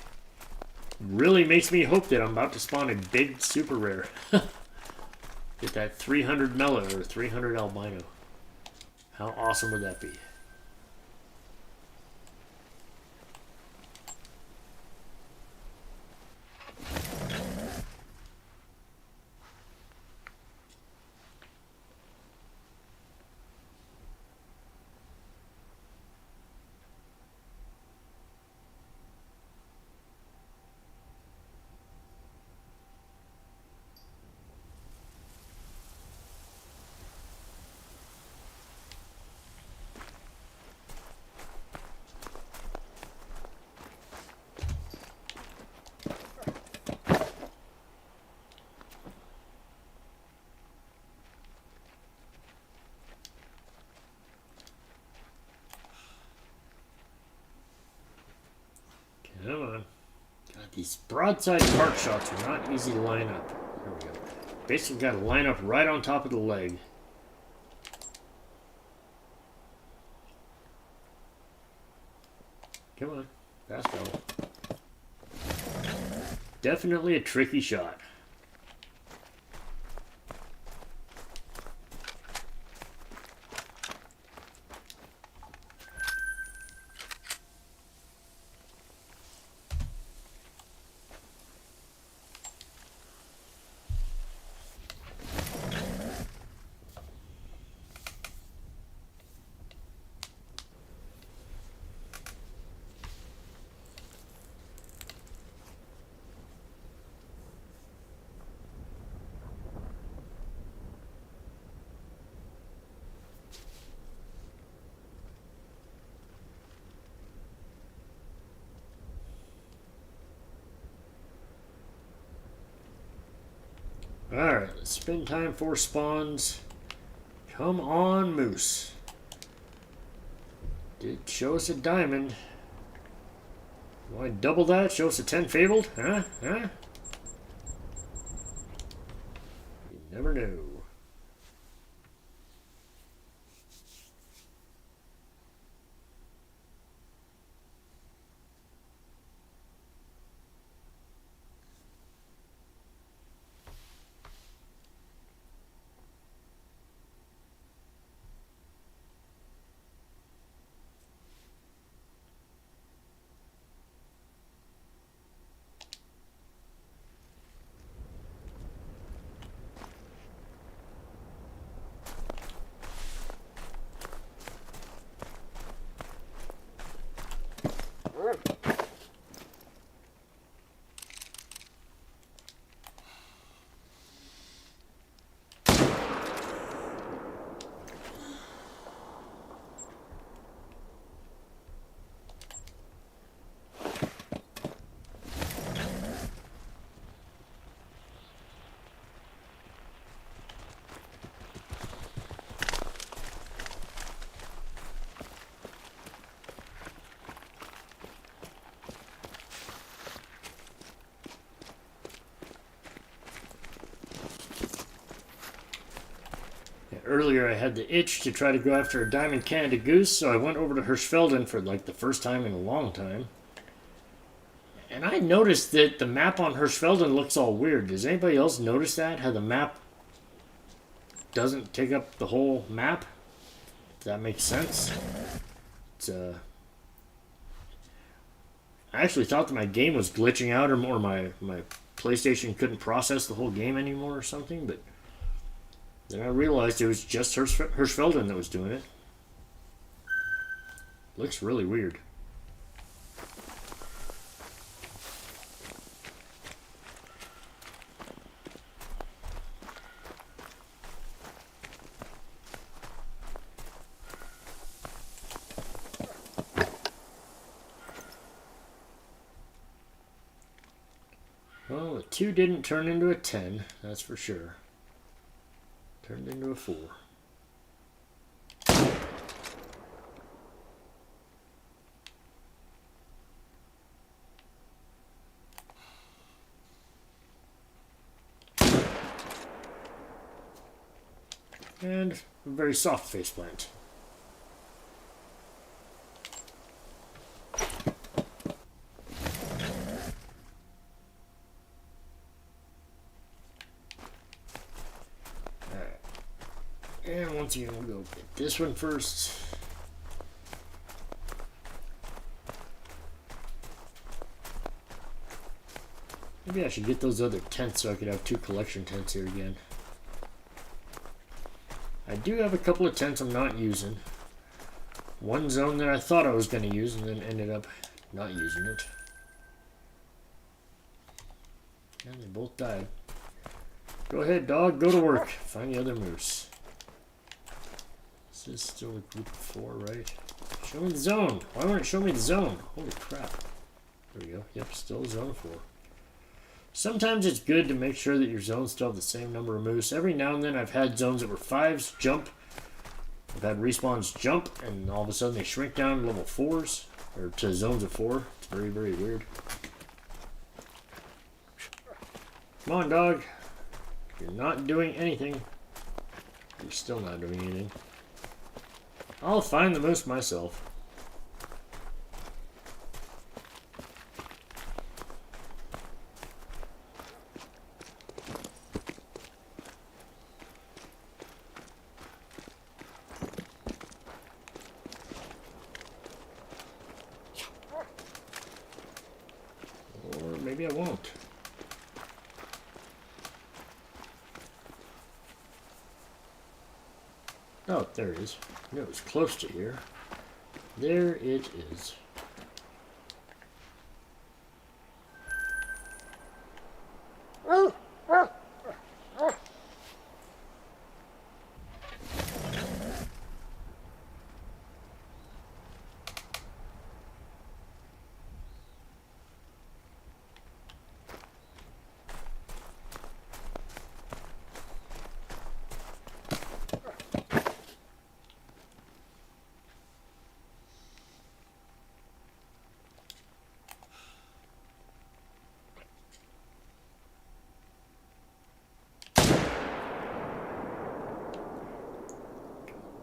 really makes me hope that I'm about to spawn a big super rare. Get that 300 Mela or 300 albino. How awesome would that be? Come on. God, these broadside cart shots are not easy to line up. There we go. Basically got to line up right on top of the leg. Come on. Fast go. Definitely a tricky shot. Alright, spin time for spawns. Come on, Moose. Did show us a diamond. Why double that? Show us a 10 fabled? Huh? Huh? You never know. Earlier I had the itch to try to go after a Diamond Canada Goose, so I went over to Hirschfelden for like the first time in a long time. And I noticed that the map on Hirschfelden looks all weird. Does anybody else notice that? How the map doesn't take up the whole map? If that makes sense. It's I actually thought that my game was glitching out, or my PlayStation couldn't process the whole game anymore or something, but then I realized it was just Hirschfelden that was doing it. Looks really weird. Well, a 2 didn't turn into a 10, that's for sure. Turned into a 4. And a very soft faceplant. And once again, we'll go get this one first. Maybe I should get those other tents so I could have 2 collection tents here again. I do have a couple of tents I'm not using. One zone that I thought I was going to use and then ended up not using it. And they both died. Go ahead, dog. Go to work. Find the other moose. This is still a group of 4, right? Show me the zone. Why won't it show me the zone? Holy crap. There we go. Yep, still zone 4. Sometimes it's good to make sure that your zones still have the same number of moose. Every now and then I've had zones that were 5s jump. I've had respawns jump, and all of a sudden they shrink down to level 4s, or to zones of 4. It's very, very weird. Come on, dog. You're not doing anything. You're still not doing anything. I'll find the moose myself. Or maybe I won't. Oh, there it is. I knew it was close to here. There it is.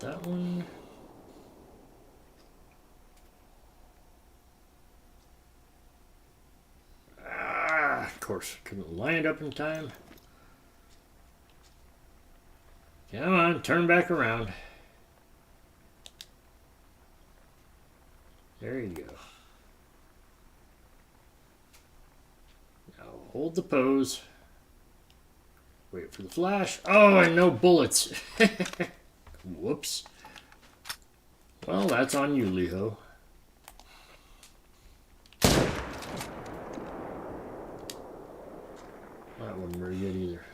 That one. Ah, of course, couldn't line it up in time. Come on, turn back around. There you go. Now hold the pose. Wait for the flash. Oh, and no bullets. Whoops. Well, that's on you, Leho. That wasn't very good either.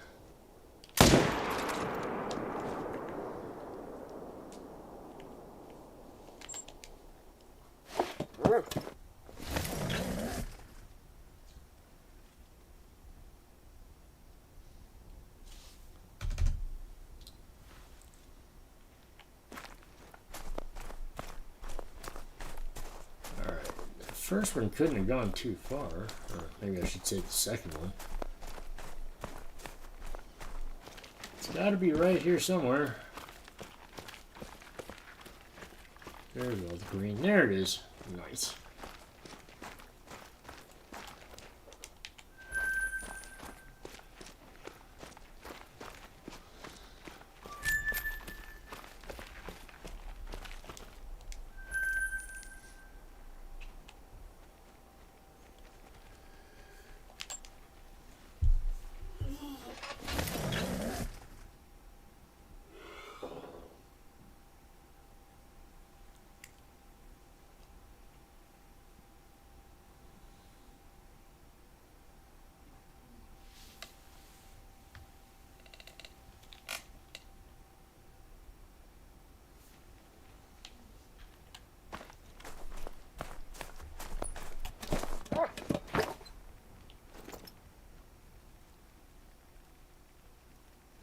First one couldn't have gone too far, or maybe I should say the second one. It's got to be right here somewhere. There's all the green. There it is. Nice.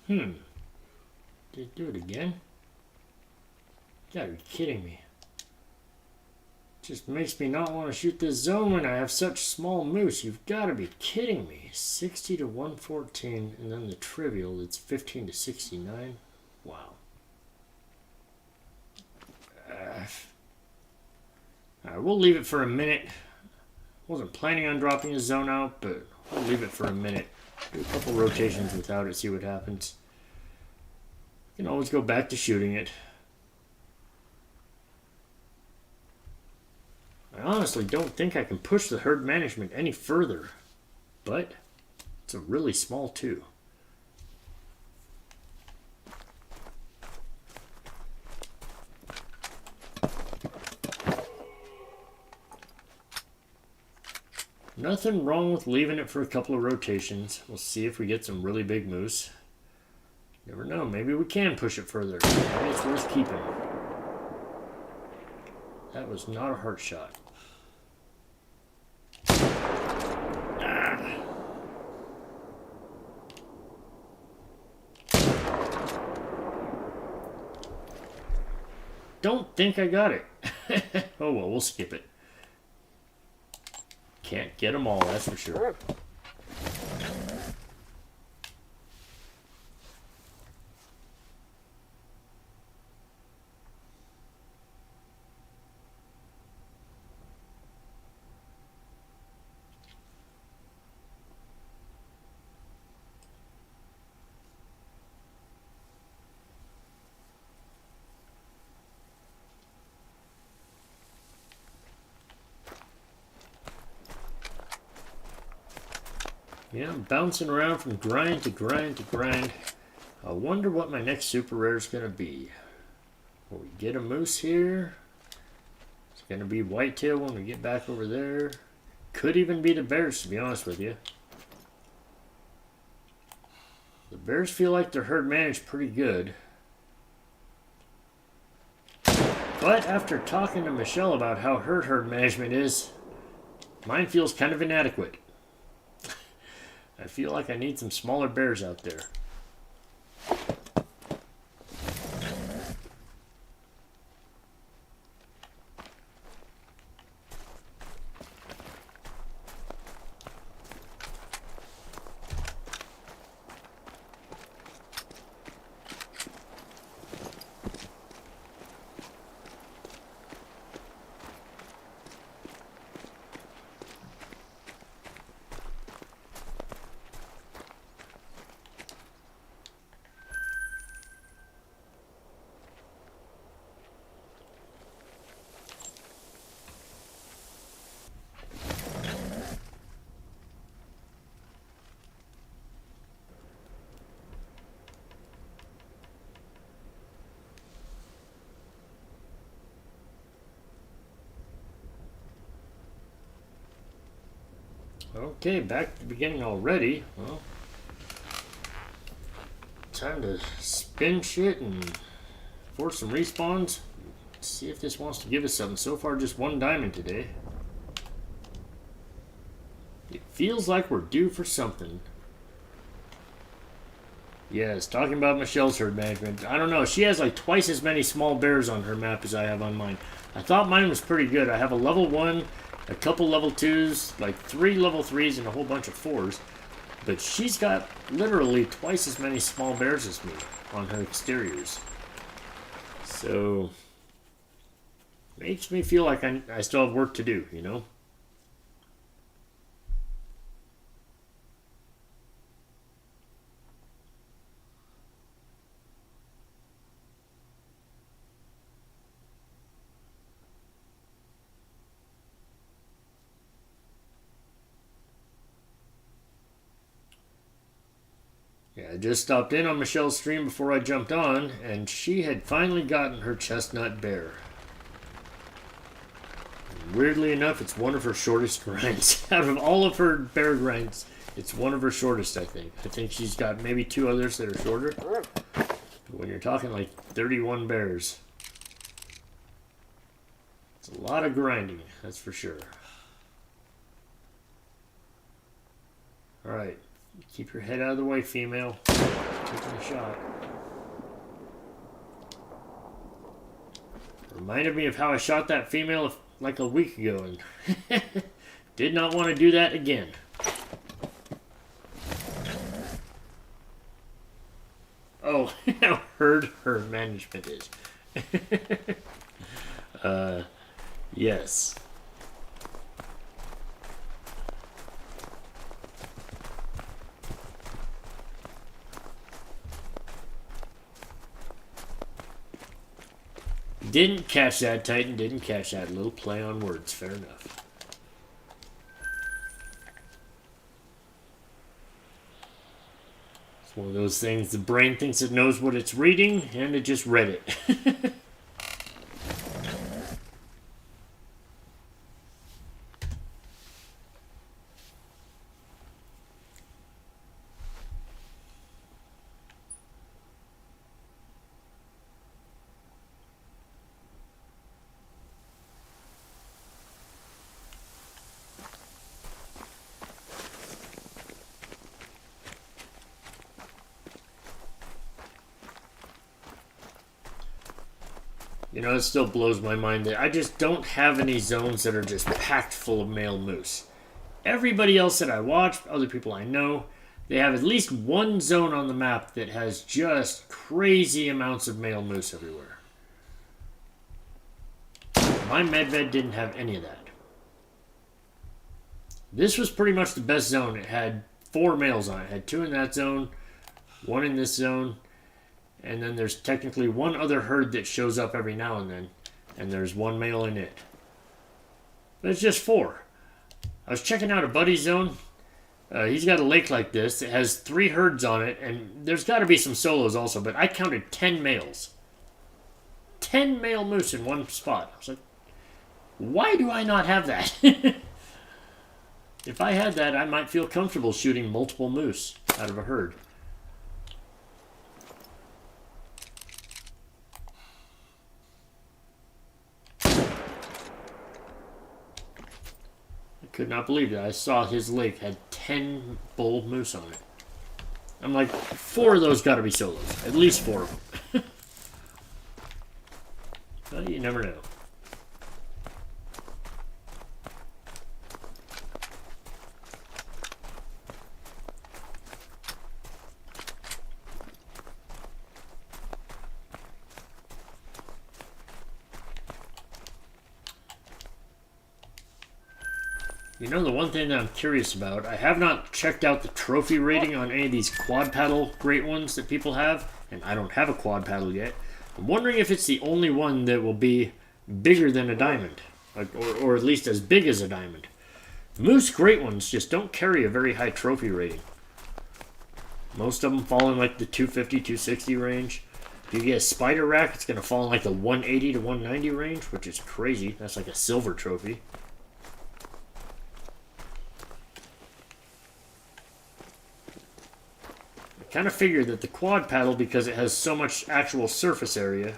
Did it do it again? You gotta be kidding me. Just makes me not want to shoot this zone when I have such small moose. You've got to be kidding me. 60 to 114, and then the trivial, it's 15 to 69. Wow. Alright, we'll leave it for a minute. Wasn't planning on dropping a zone out, but we'll leave it for a minute. Do a couple rotations without it, see what happens. You can always go back to shooting it. I honestly don't think I can push the herd management any further, but it's a really small two. Nothing wrong with leaving it for a couple of rotations. We'll see if we get some really big moose. Never know, maybe we can push it further. Maybe it's worth keeping. That was not a heart shot. Ah. Don't think I got it. Oh well, we'll skip it. Can't get them all, that's for sure. Yeah, I'm bouncing around from grind to grind to grind. I wonder what my next super rare is going to be. Will we get a moose here? It's going to be whitetail when we get back over there. Could even be the bears, to be honest with you. The bears feel like their herd managed pretty good. But after talking to Michelle about how her herd management is, mine feels kind of inadequate. I feel like I need some smaller bears out there. Okay, back to the beginning already. Well, time to spin shit and force some respawns. See if this wants to give us something. So far, just one diamond today. It feels like we're due for something. Yes, talking about Michelle's herd management. I don't know. She has like twice as many small bears on her map as I have on mine. I thought mine was pretty good. I have a level 1, a couple level 2s, like 3 level 3s, and a whole bunch of 4s. But she's got literally twice as many small bears as me on her exteriors. So, makes me feel like I still have work to do, you know? Yeah, I just stopped in on Michelle's stream before I jumped on, and she had finally gotten her chestnut bear. And weirdly enough, it's one of her shortest grinds. Out of all of her bear grinds, it's one of her shortest, I think. I think she's got maybe 2 others that are shorter. But when you're talking like 31 bears, it's a lot of grinding, that's for sure. Alright. Keep your head out of the way, female. Taking a shot. Reminded me of how I shot that female like a week ago and did not want to do that again. Oh, how herd management is. Yes. Didn't catch that, Titan. Didn't catch that. Little play on words. Fair enough. It's one of those things the brain thinks it knows what it's reading, and it just read it. You know, it still blows my mind that I just don't have any zones that are just packed full of male moose. Everybody else that I watch, other people I know, they have at least one zone on the map that has just crazy amounts of male moose everywhere. My medved didn't have any of that. This was pretty much the best zone. It had 4 males on it. It had 2 in that zone, 1 in this zone, and then there's technically 1 other herd that shows up every now and then, and there's 1 male in it. But it's just 4. I was checking out a buddy zone, He's got a lake like this. It has 3 herds on it, and there's got to be some solos also, but I counted 10 males. 10 male moose in one spot. I was like, why do I not have that? If I had that, I might feel comfortable shooting multiple moose out of a herd. I could not believe that. I saw his lake had 10 bull moose on it. I'm like, 4 of those got to be solos. At least 4 of them. Well, you never know. You know, the one thing that I'm curious about, I have not checked out the trophy rating on any of these quad paddle great ones that people have, and I don't have a quad paddle yet. I'm wondering if it's the only one that will be bigger than a diamond, or at least as big as a diamond. Moose great ones just don't carry a very high trophy rating. Most of them fall in like the 250, 260 range. If you get a spider rack, it's going to fall in like the 180 to 190 range, which is crazy. That's like a silver trophy. Kind of figured that the quad paddle, because it has so much actual surface area,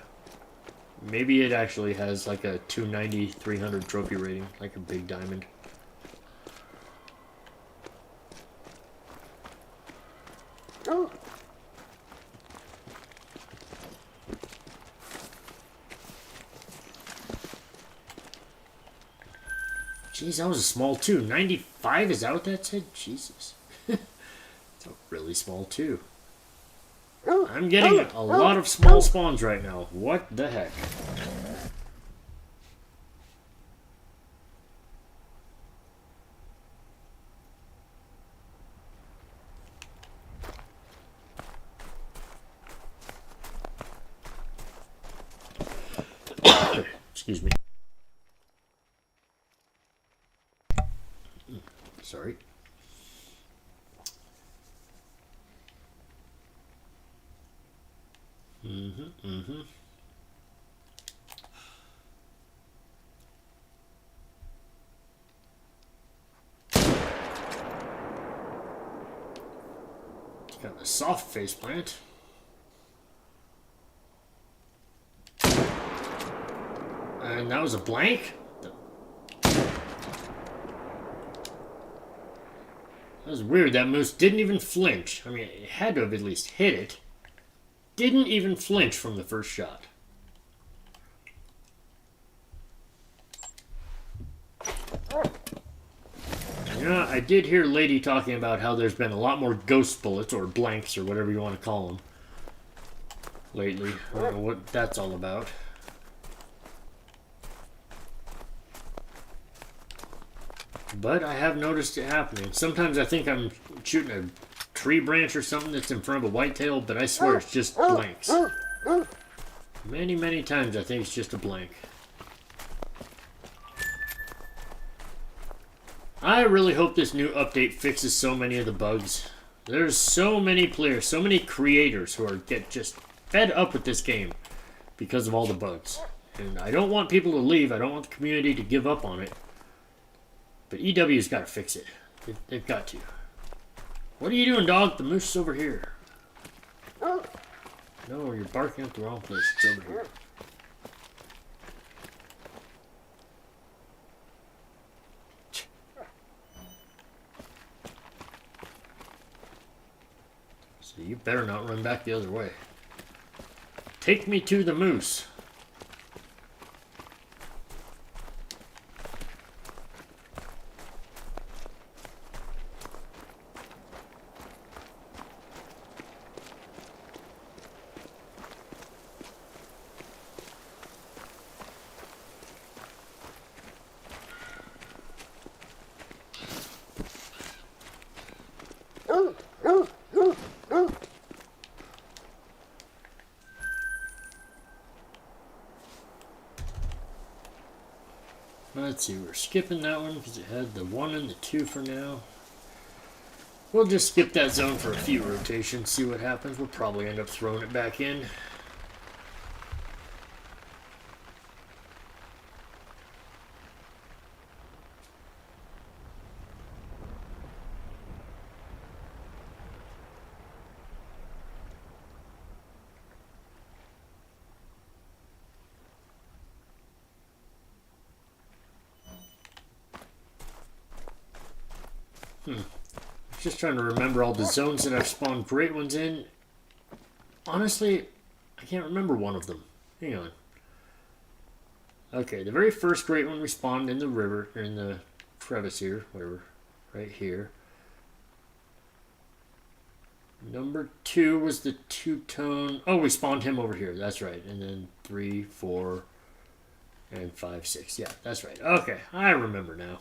maybe it actually has like a 290, 300 trophy rating, like a big diamond. Oh. Jeez, that was a small 2. 95, is that what that said? Jesus. It's a really small 2. I'm getting a lot of small spawns right now. What the heck? Excuse me. Sorry. Got a soft face plant. And that was a blank? That was weird. That moose didn't even flinch. I mean, it had to have at least hit it. Didn't even flinch from the first shot. Yeah, I did hear Lady talking about how there's been a lot more ghost bullets, or blanks, or whatever you want to call them, lately. I don't know what that's all about. But I have noticed it happening. Sometimes I think I'm shooting a tree branch or something that's in front of a whitetail, but I swear it's just blanks. Many, many times I think it's just a blank. I really hope this new update fixes so many of the bugs. There's so many players, so many creators who are just fed up with this game because of all the bugs. And I don't want people to leave. I don't want the community to give up on it. But EW's got to fix it. They've got to. What are you doing, dog? The moose is over here. No, you're barking at the wrong place. It's over here. So you better not run back the other way. Take me to the moose. Let's see, we're skipping that one because it had the 1 and the 2 for now. We'll just skip that zone for a few rotations, see what happens. We'll probably end up throwing it back in. Just trying to remember all the zones that I've spawned great ones in. Honestly, I can't remember one of them. Hang on. Okay, the very first great one we spawned in the river, or in the crevice here, whatever, right here. Number 2 was the two-tone. Oh, we spawned him over here. That's right. And then 3, 4, and 5, 6. Yeah, that's right. Okay, I remember now.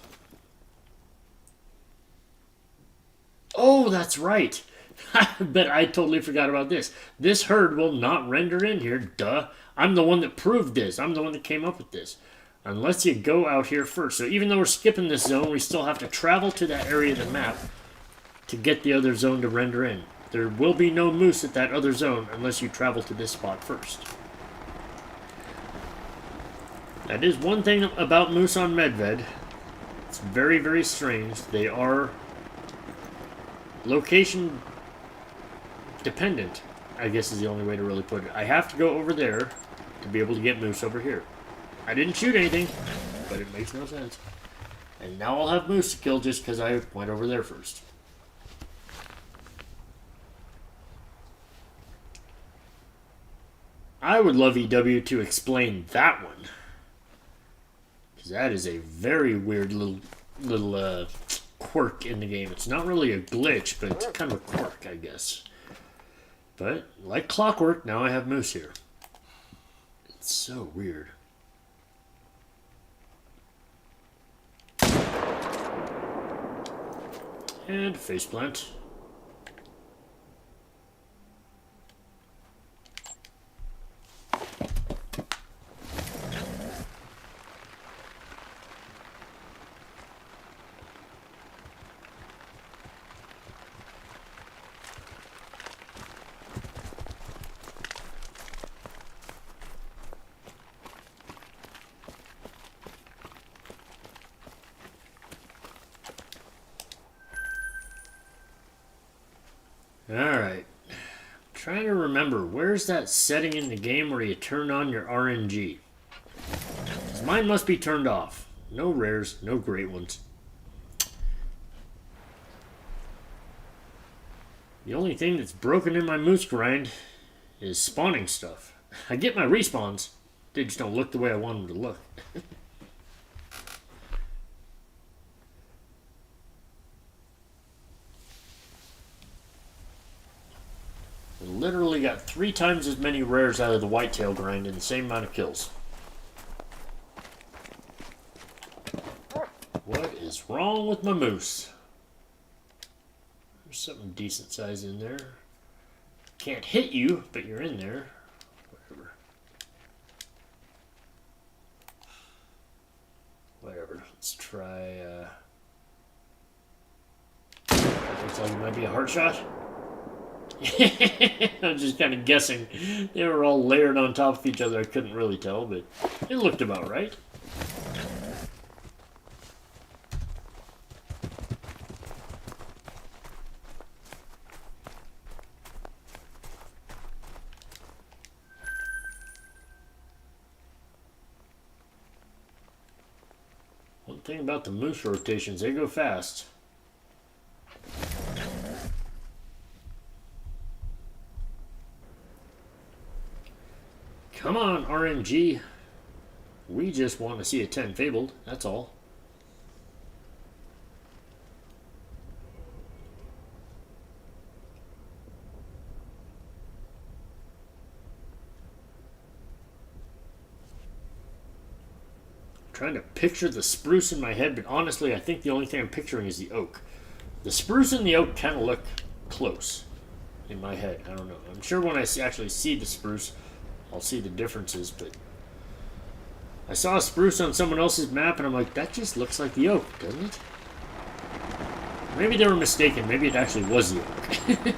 Oh, that's right. I bet I totally forgot about this. This herd will not render in here. Duh. I'm the one that proved this. I'm the one that came up with this. Unless you go out here first. So even though we're skipping this zone, we still have to travel to that area of the map to get the other zone to render in. There will be no moose at that other zone unless you travel to this spot first. That is one thing about moose on Medved. It's very, very strange. They are location dependent, I guess is the only way to really put it. I have to go over there to be able to get moose over here. I didn't shoot anything, but it makes no sense. And now I'll have moose to kill just because I went over there first. I would love EW to explain that one. Because that is a very weird little quirk in the game. It's not really a glitch, but it's kind of a quirk, I guess. But, like clockwork, now I have moose here. It's so weird. And faceplant. Alright. Trying to remember, where's that setting in the game where you turn on your RNG? 'Cause mine must be turned off. No rares, no great ones. The only thing that's broken in my moose grind is spawning stuff. I get my respawns, they just don't look the way I want them to look. Literally got 3 times as many rares out of the whitetail grind in the same amount of kills. What is wrong with my moose? There's something decent size in there. Can't hit you, but you're in there. Whatever. Whatever. Let's try, looks like it might be a heart shot. I was just kind of guessing. They were all layered on top of each other. I couldn't really tell, but it looked about right. One thing about the moose rotations, they go fast. Come on, RNG. We just want to see a 10 fabled, that's all. I'm trying to picture the spruce in my head, but honestly, I think the only thing I'm picturing is the oak. The spruce and the oak kind of look close in my head. I don't know. I'm sure when I actually see the spruce, I'll see the differences, but I saw a spruce on someone else's map and I'm like, that just looks like the oak, doesn't it? Maybe they were mistaken. Maybe it actually was the orc.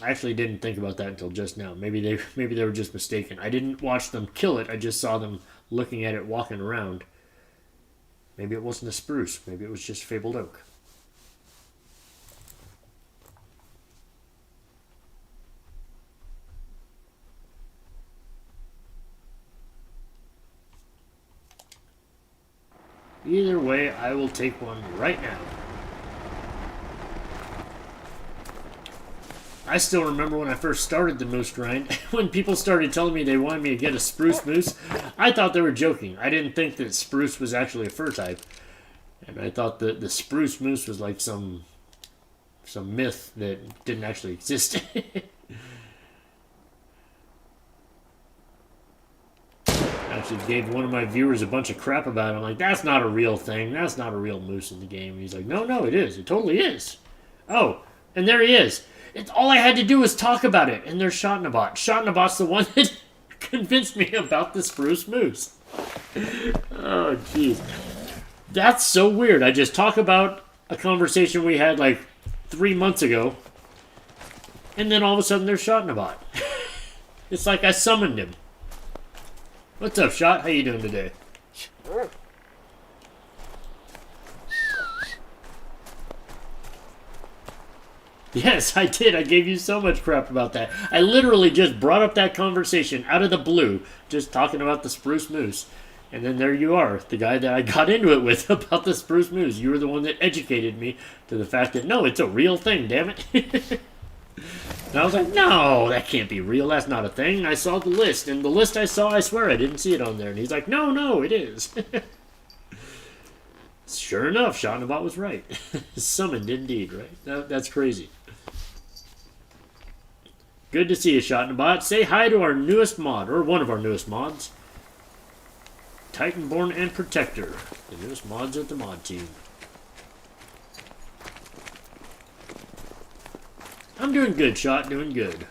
I actually didn't think about that until just now. Maybe they were just mistaken. I didn't watch them kill it. I just saw them looking at it walking around. Maybe it wasn't a spruce. Maybe it was just fabled oak. Either way, I will take one right now. I still remember when I first started the moose grind, when people started telling me they wanted me to get a spruce moose, I thought they were joking. I didn't think that spruce was actually a fur type. And I thought that the spruce moose was like some myth that didn't actually exist. I actually gave one of my viewers a bunch of crap about it. I'm like, that's not a real thing. That's not a real moose in the game. And he's like, no, it is. It totally is. Oh, and there he is. All I had to do was talk about it, and there's Shotnabot. Shotnabot's the one that convinced me about the spruce moose. Oh, jeez. That's so weird. I just talk about a conversation we had like 3 months ago, and then all of a sudden there's Shotnabot. It's like I summoned him. What's up, Shot? How you doing today? Yes, I did. I gave you so much crap about that. I literally just brought up that conversation out of the blue, just talking about the spruce moose. And then there you are, the guy that I got into it with about the spruce moose. You were the one that educated me to the fact that, no, it's a real thing, damn it. And I was like, no, that can't be real. That's not a thing. I saw the list. And the list I saw, I swear I didn't see it on there. And he's like, no, it is. Sure enough, Shotnabot was right. Summoned indeed, right? That's crazy. Good to see you, Shotnabot. Say hi to our newest mod, or one of our newest mods. Titanborn and Protector. The newest mods of the mod team. I'm doing good, Shot. Doing good.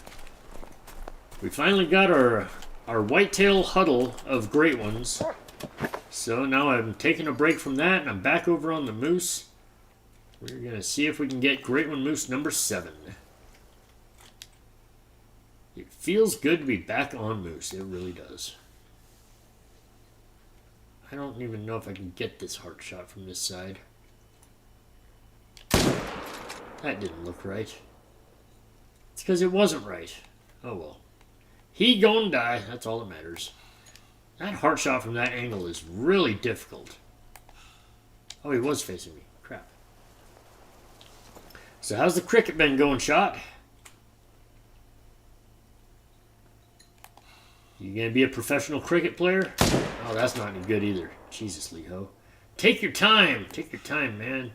We finally got our whitetail huddle of great ones. So now I'm taking a break from that, and I'm back over on the moose. We're going to see if we can get Great One Moose number 7. It feels good to be back on moose. It really does. I don't even know if I can get this heart shot from this side. That didn't look right. It's because it wasn't right. Oh well. He gonna die. That's all that matters. That heart shot from that angle is really difficult. Oh, he was facing me. Crap. So how's the cricket been going, Shot? You gonna be a professional cricket player? Oh, that's not any good either. Jesus, Leho. Take your time. Take your time, man.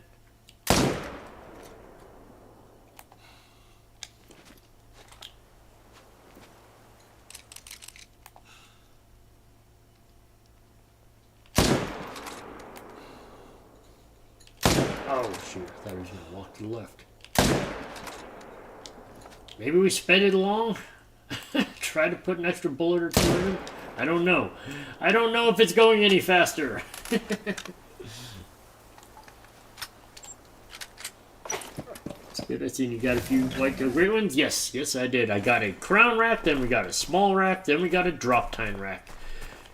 Oh, shoot. I thought he was going to walk to the left. Maybe we sped it along? Try to put an extra bullet or two in him? I don't know. I don't know if it's going any faster. It's good. I seen you got a few white-tailed great ones. Yes, I did. I got a crown rack, then we got a small rack, then we got a drop tine rack.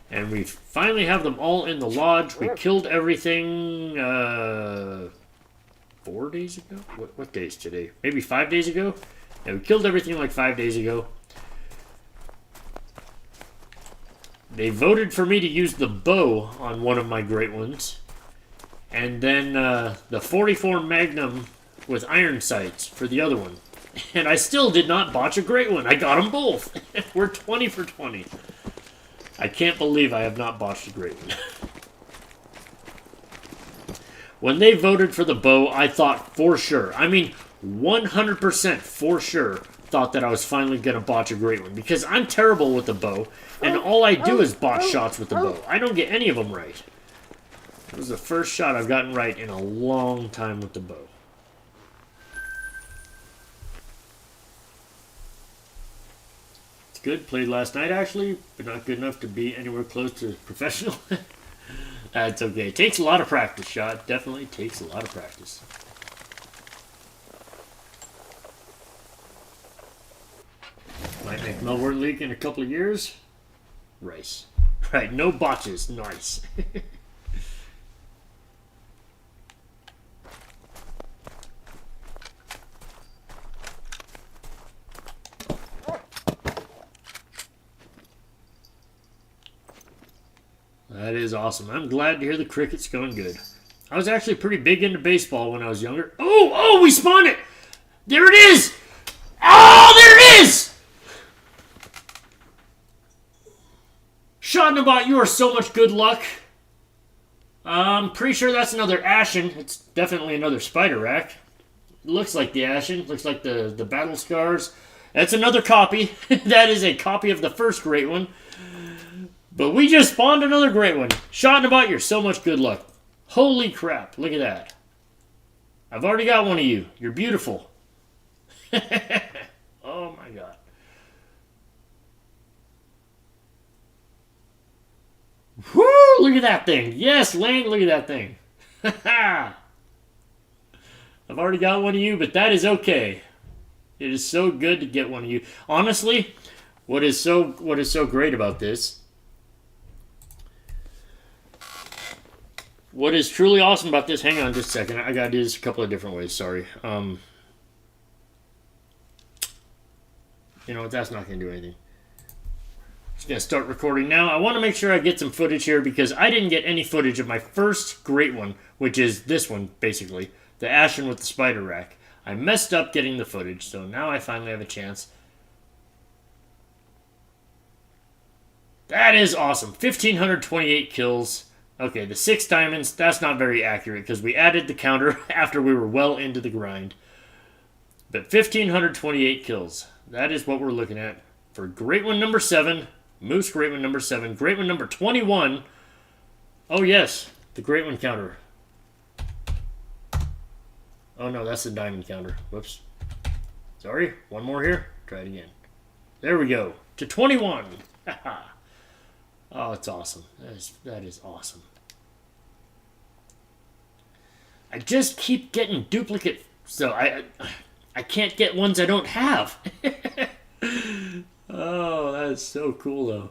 And we finally have them all in the lodge. We killed everything 4 days ago? What day is today? Maybe 5 days ago? Yeah, we killed everything like 5 days ago. They voted for me to use the bow on one of my great ones. And then the 44 Magnum with iron sights for the other one. And I still did not botch a great one. I got them both. We're 20 for 20. I can't believe I have not botched a great one. When they voted for the bow, I thought for sure, I mean 100% for sure, thought that I was finally going to botch a great one. Because I'm terrible with the bow, and all I do is botch shots with the bow. I don't get any of them right. It was the first shot I've gotten right in a long time with the bow. good. Played last night, actually, but not good enough to be anywhere close to professional. That's okay. It takes a lot of practice, Shot. Definitely takes a lot of practice. Might make Melbourne League in a couple of years. Rice. Right, no botches. Nice. That is awesome. I'm glad to hear the cricket's going good. I was actually pretty big into baseball when I was younger. Oh, we spawned it! There it is! Oh, there it is! Shotnabot, you are so much good luck. I'm pretty sure that's another Ashen. It's definitely another Spider Rack. It looks like the Ashen. Looks like the Battle Scars. That's another copy. That is a copy of the first great one. But we just spawned another great one. Shotnabot, you're so much good luck. Holy crap, look at that. I've already got one of you. You're beautiful. Oh my god. Woo! Look at that thing. Yes, Lane, look at that thing. I've already got one of you, but that is okay. It is so good to get one of you. Honestly, what is so great about this, what is truly awesome about this, hang on just a second, I gotta do this a couple of different ways, sorry. You know what, that's not gonna do anything. Just gonna start recording now. I want to make sure I get some footage here because I didn't get any footage of my first great one, which is this one, basically. The Ashen with the Spider Rack. I messed up getting the footage, so now I finally have a chance. That is awesome. 1,528 kills. Okay, the 6 diamonds, that's not very accurate because we added the counter after we were well into the grind. But 1,528 kills. That is what we're looking at for Great One number 7. Moose Great One number 7. Great One number 21. Oh yes, the Great One counter. Oh no, that's the diamond counter. Whoops. Sorry, one more here. Try it again. There we go. To 21. Oh, it's awesome. That is awesome. I just keep getting duplicate, so I can't get ones I don't have. Oh, that is so cool, though.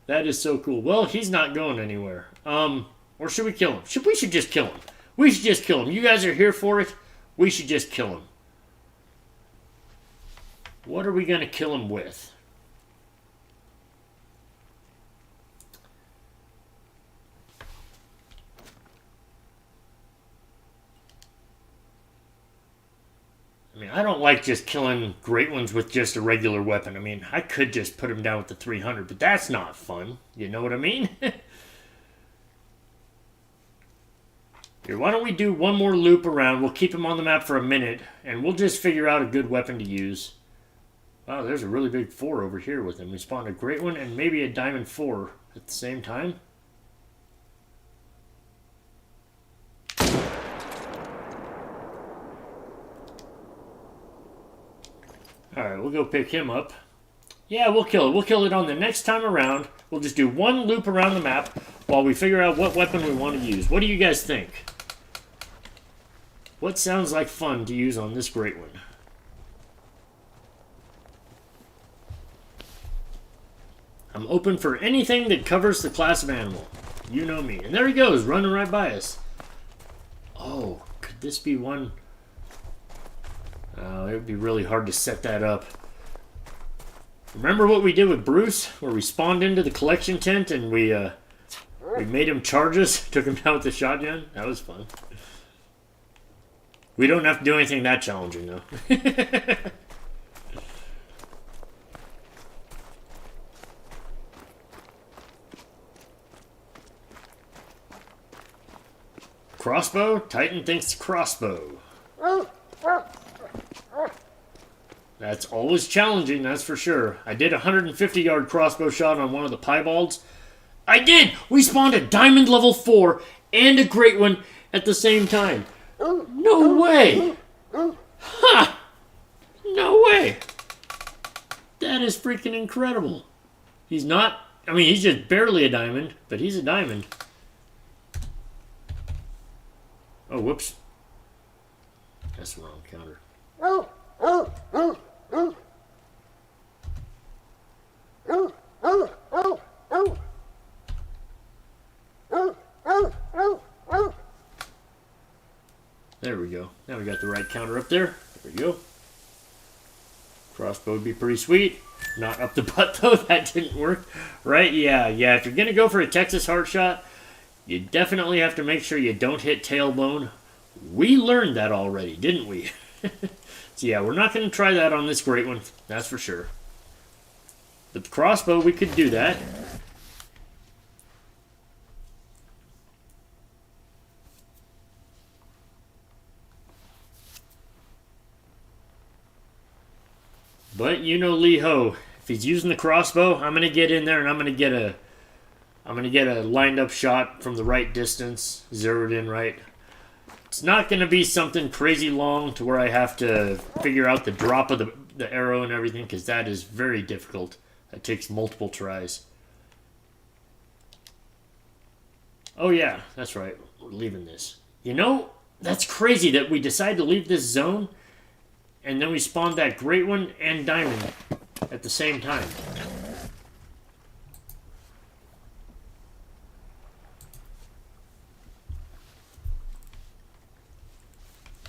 That is so cool. Well, he's not going anywhere. Or should we kill him? We should just kill him. We should just kill him. You guys are here for it. We should just kill him. What are we going to kill him with? I mean, I don't like just killing great ones with just a regular weapon. I mean, I could just put him down with the 300, but that's not fun. You know what I mean? Here, why don't we do one more loop around? We'll keep him on the map for a minute, and we'll just figure out a good weapon to use. Wow, there's a really big 4 over here with him. We spawned a great one and maybe a diamond 4 at the same time. Alright, we'll go pick him up. Yeah, we'll kill it. We'll kill it on the next time around. We'll just do one loop around the map while we figure out what weapon we want to use. What do you guys think? What sounds like fun to use on this great one? I'm open for anything that covers the class of animal. You know me. And there he goes, running right by us. Oh, could this be one? Oh, it would be really hard to set that up. Remember what we did with Bruce, where we spawned into the collection tent and we made him charge us, took him down with the shotgun? That was fun. We don't have to do anything that challenging, though. Crossbow? Titan thinks crossbow. That's always challenging, that's for sure. I did a 150-yard crossbow shot on one of the piebalds. I did! We spawned a diamond level 4 and a great one at the same time. No way! Ha! No way! That is freaking incredible. He's not, I mean, he's just barely a diamond, but he's a diamond. Oh, whoops. That's the wrong counter. Oh, oh, oh, oh. Oh, oh, oh, oh. Oh, oh, oh, oh. There we go. Now we got the right counter up there. There we go. Crossbow would be pretty sweet. Not up the butt though. That didn't work. Right? Yeah. If you're going to go for a Texas heart shot, you definitely have to make sure you don't hit tailbone. We learned that already, didn't we? So yeah, we're not going to try that on this great one. That's for sure. But the crossbow, we could do that. But you know Lee Ho, if he's using the crossbow, I'm gonna get in there and I'm gonna get a lined up shot from the right distance, zeroed in right. It's not gonna be something crazy long to where I have to figure out the drop of the arrow and everything, because that is very difficult. That takes multiple tries. Oh yeah, that's right. We're leaving this. You know, that's crazy that we decided to leave this zone and then we spawned that great one and diamond at the same time.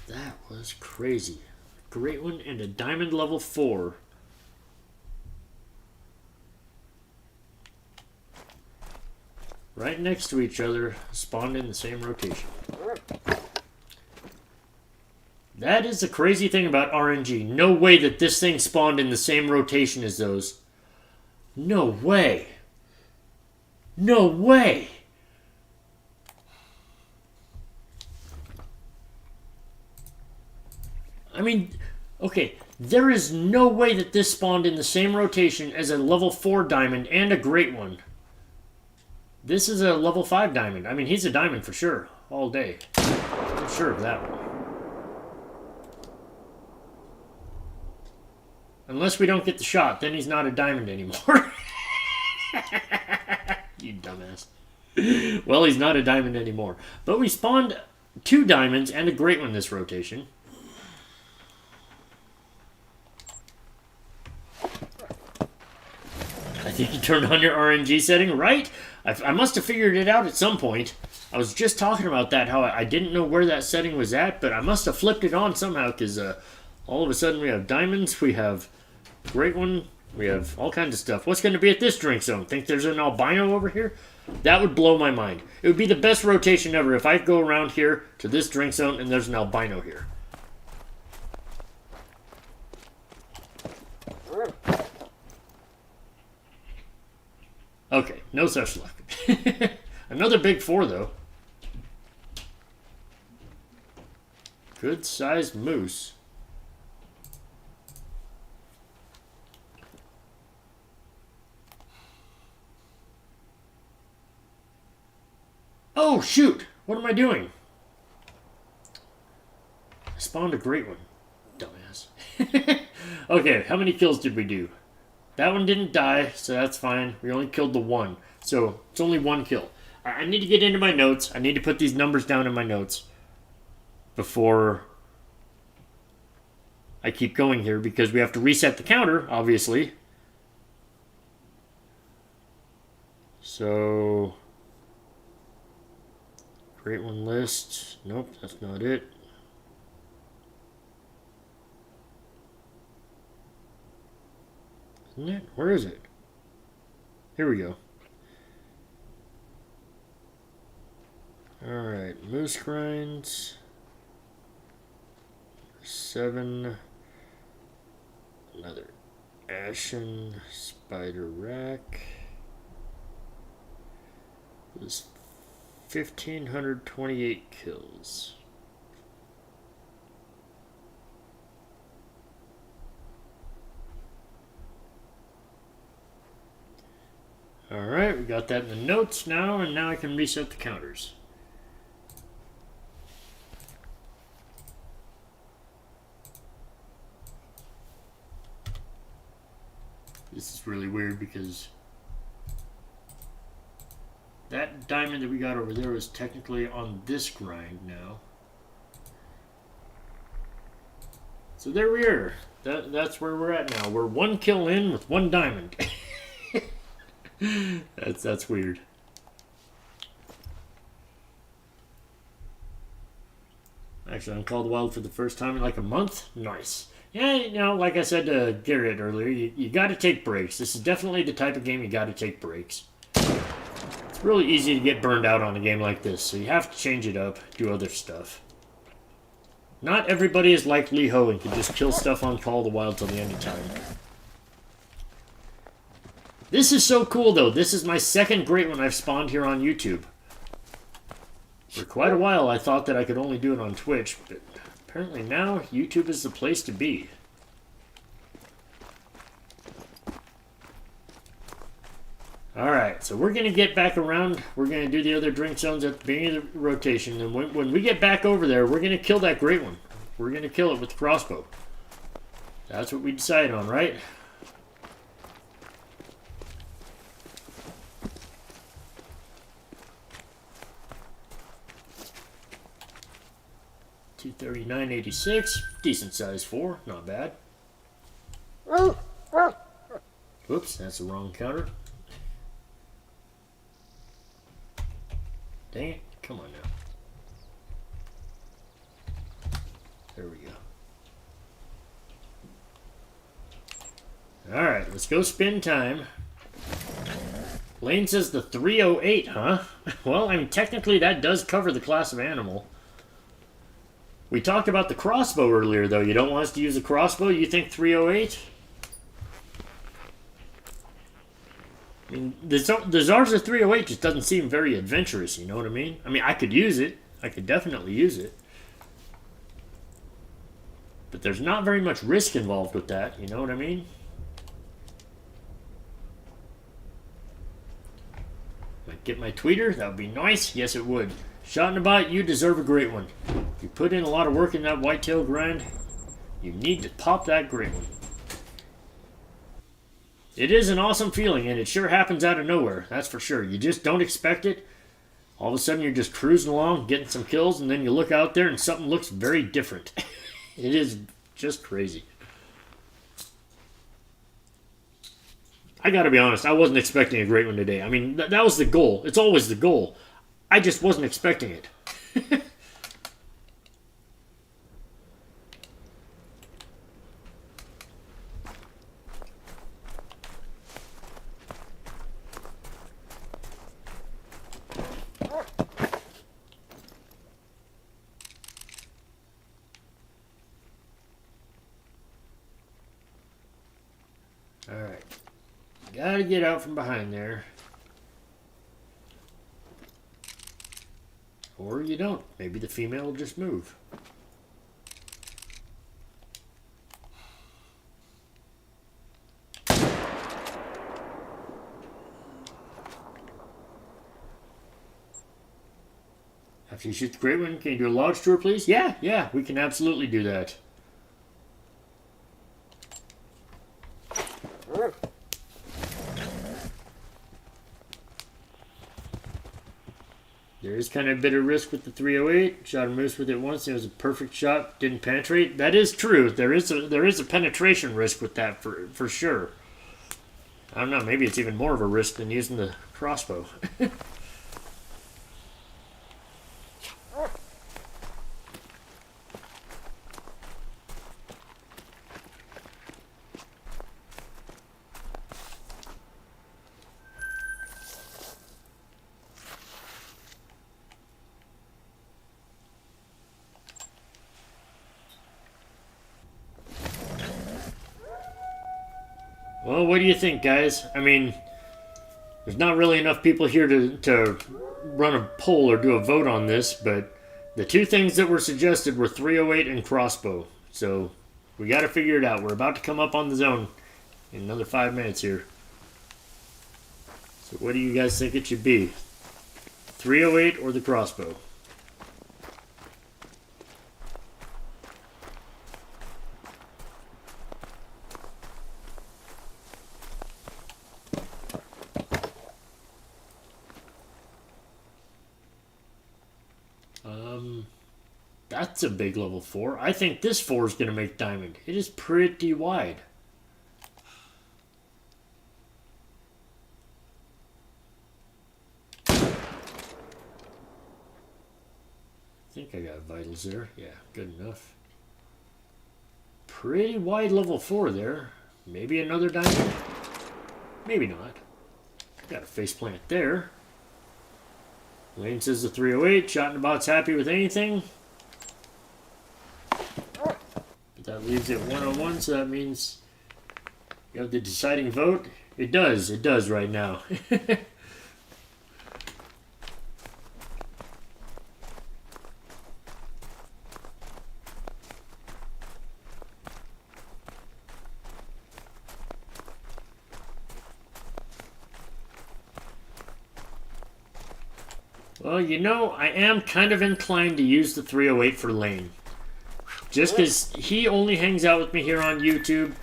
That was crazy. Great one and a diamond level 4. Right next to each other, spawned in the same rotation. That is the crazy thing about RNG. No way that this thing spawned in the same rotation as those. No way. No way. I mean, okay, there is no way that this spawned in the same rotation as a level 4 diamond and a great one. This is a level 5 diamond. I mean, he's a diamond for sure, all day. I'm sure of that one. Unless we don't get the shot, then he's not a diamond anymore. You dumbass. Well, he's not a diamond anymore. But we spawned 2 diamonds and a great one this rotation. I think you turned on your RNG setting, right? I must have figured it out at some point. I was just talking about that, how I didn't know where that setting was at, but I must have flipped it on somehow, because all of a sudden we have diamonds, we have great one, we have all kinds of stuff. What's going to be at this drink zone? Think there's an albino over here? That would blow my mind. It would be the best rotation ever if I go around here to this drink zone and there's an albino here. Okay, no such luck. Another big 4 though. Good sized moose. Oh, shoot! What am I doing? I spawned a great one. Dumbass. Okay, how many kills did we do? That one didn't die, so that's fine. We only killed the one. So, it's only 1 kill. I need to get into my notes. I need to put these numbers down in my notes before I keep going here, because we have to reset the counter, obviously. So... Great one list. Nope, that's not it. Isn't it? Where is it? Here we go. Alright, moose grinds. 7. Another ashen spider rack. This 1,528 kills. Alright, we got that in the notes now, and now I can reset the counters. This is really weird because that diamond that we got over there was technically on this grind now. So there we are. That's where we're at now. We're 1 kill in with 1 diamond. That's weird. Actually, on Call of the Wild for the first time in like a month. Nice. Yeah, you know, like I said to Garrett earlier, you got to take breaks. This is definitely the type of game you got to take breaks. It's really easy to get burned out on a game like this, so you have to change it up, do other stuff. Not everybody is like Lee Ho and can just kill stuff on Call of the Wild till the end of time. This is so cool, though. This is my second great one I've spawned here on YouTube. For quite a while, I thought that I could only do it on Twitch, but apparently now YouTube is the place to be. Alright, so we're going to get back around. We're going to do the other drink zones at the beginning of the rotation. And when we get back over there, we're going to kill that great one. We're going to kill it with the crossbow. That's what we decided on, right? $239.86. Decent size 4. Not bad. Whoops, that's the wrong counter. Dang it. Come on now. There we go. Alright, let's go spin time. Lane says the 308, huh? Well, I mean, technically that does cover the class of animal. We talked about the crossbow earlier, though. You don't want us to use a crossbow? You think 308? I mean, the Zarza 308 just doesn't seem very adventurous, you know what I mean? I mean, I could use it. I could definitely use it. But there's not very much risk involved with that, you know what I mean? Might get my tweeter, that would be nice. Yes, it would. Shot in a bite, you deserve a great one. You put in a lot of work in that whitetail grind. You need to pop that great one. It is an awesome feeling, and it sure happens out of nowhere, that's for sure. You just don't expect it. All of a sudden, you're just cruising along, getting some kills, and then you look out there and something looks very different. It is just crazy. I gotta be honest, I wasn't expecting a great one today. I mean, that was the goal. It's always the goal. I just wasn't expecting it. Alright. Gotta get out from behind there. Or you don't. Maybe the female will just move. After you shoot the great one, can you do a lodge tour, please? Yeah, we can absolutely do that. There is kind of a bit of risk with the 308. Shot a moose with it once. It was a perfect shot. Didn't penetrate. That is true. There is a penetration risk with that for sure. I don't know. Maybe it's even more of a risk than using the crossbow. Well, what do you think, guys? I mean, there's not really enough people here to run a poll or do a vote on this, but the two things that were suggested were 308 and crossbow. So we got to figure it out. We're about to come up on the zone in another 5 minutes here. So what do you guys think it should be? 308 or the crossbow? That's a big level 4. I think this 4 is going to make diamond. It is pretty wide. I think I got vitals there. Yeah, good enough. Pretty wide level 4 there. Maybe another diamond? Maybe not. Got a faceplant there. Lane says the 308. Shot in the box happy with anything. But that leaves it 101, so that means you have the deciding vote. It does. It does right now. Well, you know, I am kind of inclined to use the 308 for Lane. Just because he only hangs out with me here on YouTube.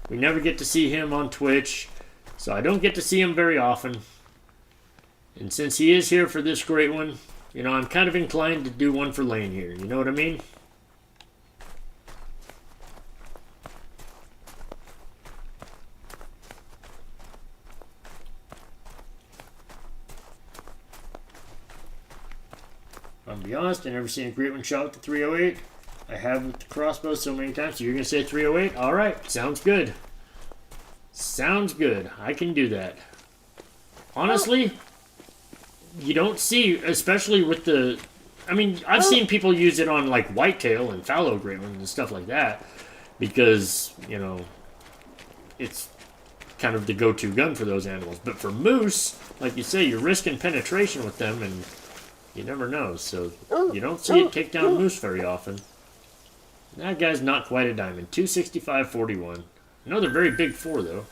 We never get to see him on Twitch. So I don't get to see him very often. And since he is here for this great one, you know, I'm kind of inclined to do one for Lane here. You know what I mean? I'll be honest, I've never seen a great one shot with the 308. I have with the crossbow so many times. So you're going to say 308? Alright, sounds good. Sounds good. I can do that. Honestly, you don't see, especially with the... I mean, I've seen people use it on, like, whitetail and fallow great ones and stuff like that. Because, you know, it's kind of the go-to gun for those animals. But for moose, like you say, you're risking penetration with them and... You never know, so you don't see it take down moose very often. That guy's not quite a diamond. 265.41. Another very big 4, though.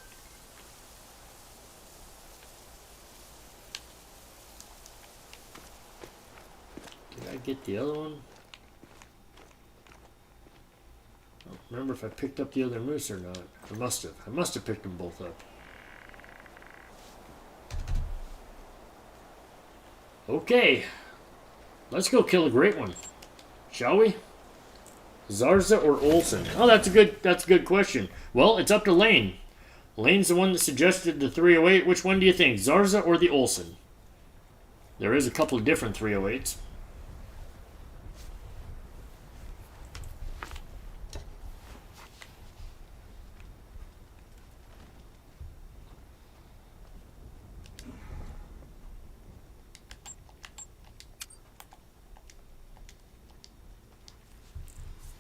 Did I get the other one? I don't remember if I picked up the other moose or not. I must have. I must have picked them both up. Okay. Let's go kill a great one, shall we? Zarza or Olsen? Oh, that's a good question. Well, it's up to Lane. Lane's the one that suggested the 308. Which one do you think, Zarza or the Olsen? There is a couple of different 308s.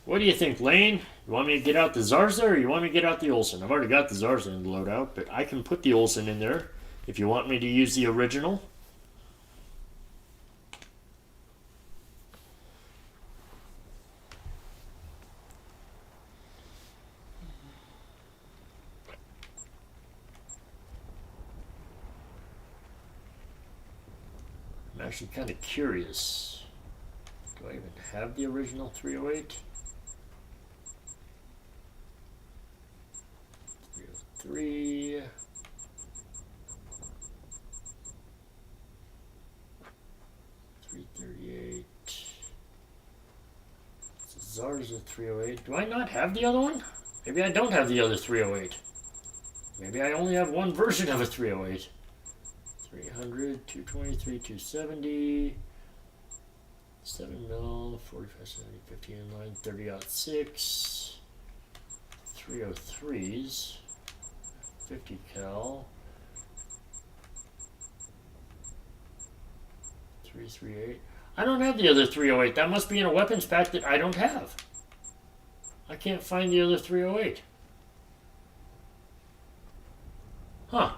What do you think, Lane? You want me to get out the Zarza or you want me to get out the Olsen? I've already got the Zarza in the loadout, but I can put the Olsen in there if you want me to use the original. I'm actually kind of curious. Do I even have the original 308? 303. 338. Zarza 308. Do I not have the other one? Maybe I don't have the other 308. Maybe I only have one version of a 308. 300, 223, 270. 7 mil, 45, 70, 50 inline, 30-06. 303s. 50 cal. 338. I don't have the other 308. That must be in a weapons pack that I don't have. I can't find the other 308. Huh.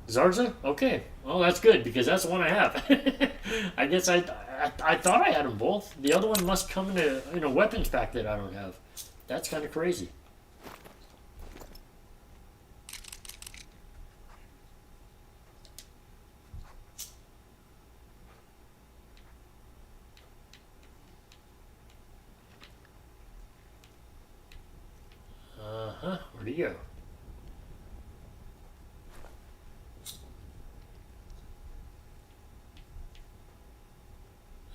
Zarza? Okay. Well, that's good because that's the one I have. I guess I thought I had them both. The other one must come in a weapons pack that I don't have. That's kind of crazy. Where'd he go?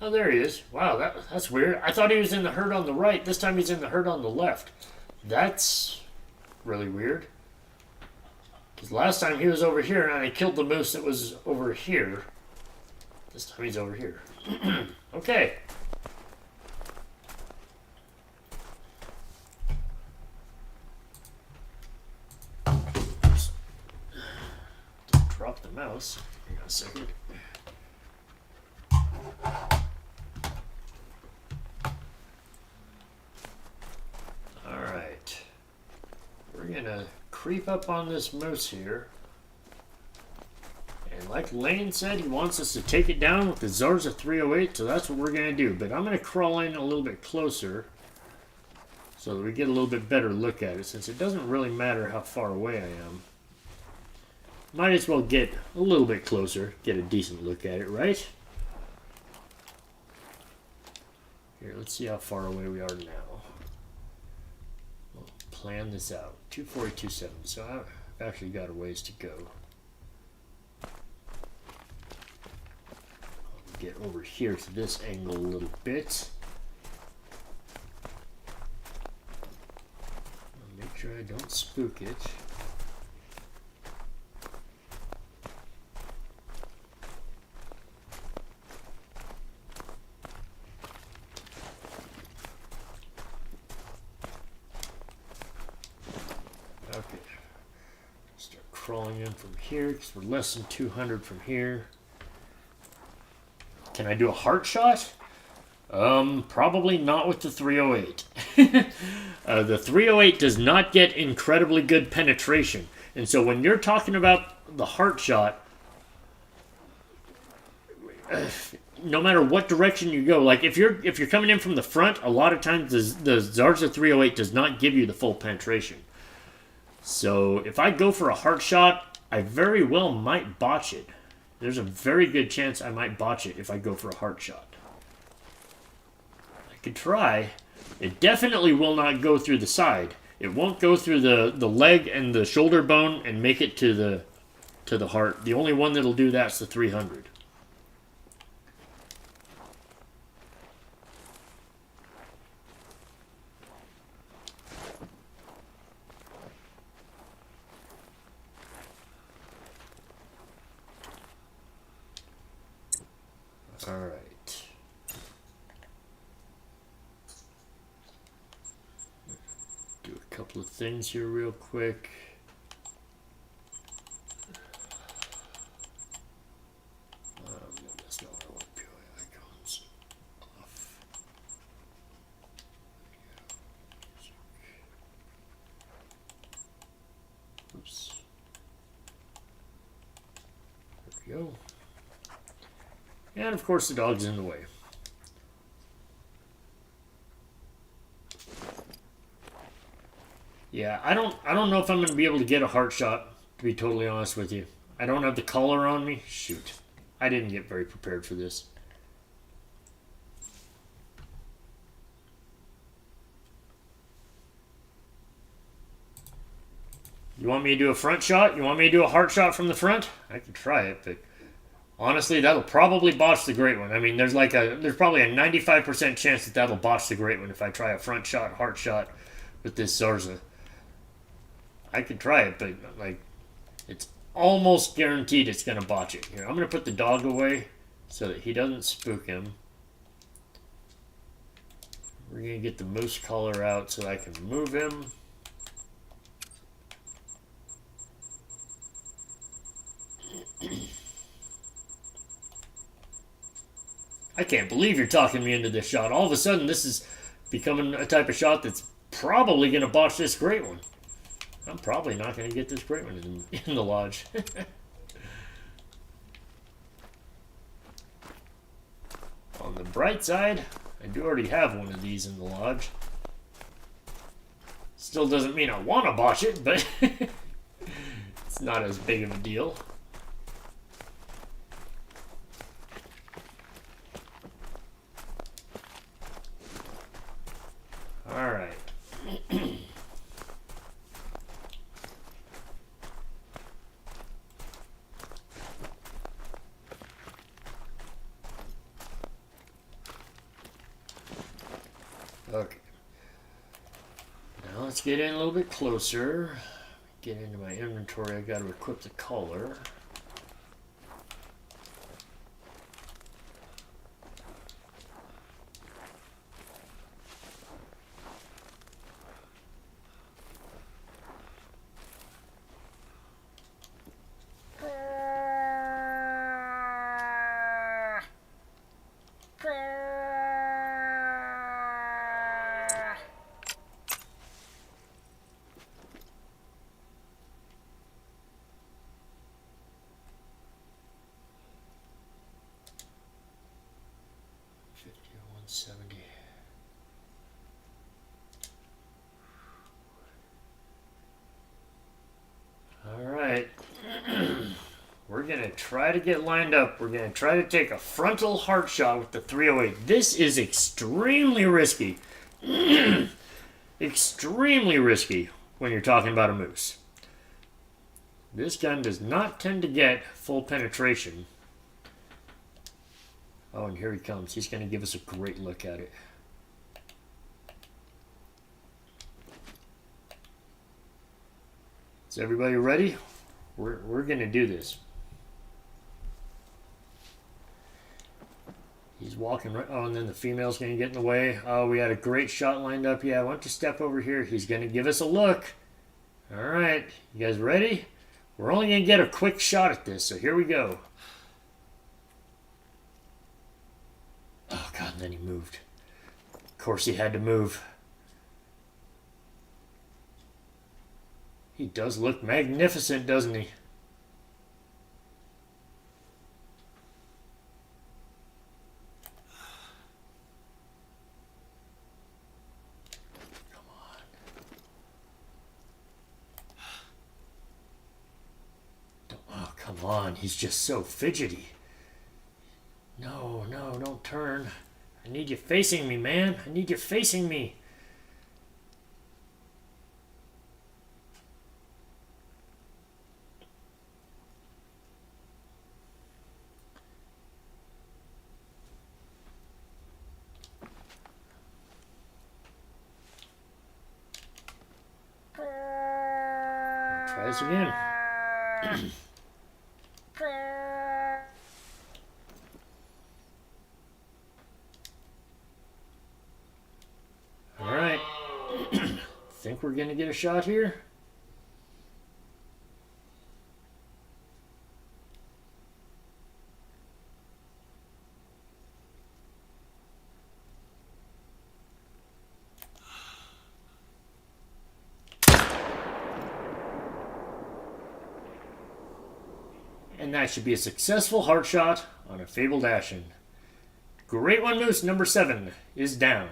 Oh, there he is. Wow, that's weird. I thought he was in the herd on the right. This time he's in the herd on the left. That's really weird. Because last time he was over here and I killed the moose that was over here. This time he's over here. Okay. Oops. Drop the mouse. Hang on a second. Alright. We're gonna creep up on this moose here. And like Lane said, he wants us to take it down with the Zarza 308, so that's what we're going to do. But I'm going to crawl in a little bit closer so that we get a little bit better look at it, since it doesn't really matter how far away I am. Might as well get a little bit closer, get a decent look at it, right? Here, let's see how far away we are now. We'll plan this out. 240-27, so I've actually got a ways to go. Get over here to this angle a little bit. Make sure I don't spook it. Okay. Start crawling in from here because we're less than 200 from here. Can I do a heart shot? Probably not with the 308. The 308 does not get incredibly good penetration. And so when you're talking about the heart shot, no matter what direction you go, like if you're coming in from the front, a lot of times the Zarza 308 does not give you the full penetration. So if I go for a heart shot, I very well might botch it. There's a very good chance I might botch it if I go for a heart shot. I could try. It definitely will not go through the side. It won't go through the leg and the shoulder bone and make it to the heart. The only one that'll do that's the 300. All right. Do a couple of things here real quick. That's not what I want. POI icons off. Oops. There we go. And of course the dog's in the way. Yeah, I don't know if I'm going to be able to get a heart shot, to be totally honest with you. I don't have the collar on me. Shoot. I didn't get very prepared for this. You want me to do a front shot? You want me to do a heart shot from the front? I could try it, but honestly, that'll probably botch the great one. I mean, there's probably a 95% chance that that'll botch the great one if I try a front shot, heart shot with this Zarza. I could try it, but like, it's almost guaranteed it's gonna botch it. Here, I'm gonna put the dog away so that he doesn't spook him. We're gonna get the moose collar out so I can move him. I can't believe you're talking me into this shot. All of a sudden, this is becoming a type of shot that's probably going to botch this great one. I'm probably not going to get this great one in the lodge. On the bright side, I do already have one of these in the lodge. Still doesn't mean I want to botch it, but it's not as big of a deal. All right. Okay. Now let's get in a little bit closer. Get into my inventory. I got to equip the collar. Alright. We're going to try to get lined up. We're going to try to take a frontal heart shot with the 308. This is extremely risky. Extremely risky when you're talking about a moose. This gun does not tend to get full penetration. Oh, and here he comes. He's going to give us a great look at it. Is everybody ready? We're going to do this. He's walking right. Oh, and then the female's going to get in the way. Oh, we had a great shot lined up. Yeah, I want to step over here. He's going to give us a look. All right. You guys ready? We're only going to get a quick shot at this, so here we go. Oh, God, and then he moved. Of course he had to move. He does look magnificent, doesn't he? Come on. Oh, come on. He's just so fidgety. No, no, don't turn. I need you facing me, man. I need you facing me. Try this again. All right. Think we're going to get a shot here? And that should be a successful heart shot on a Fabled Ashen. Great one, Moose number 7 is down.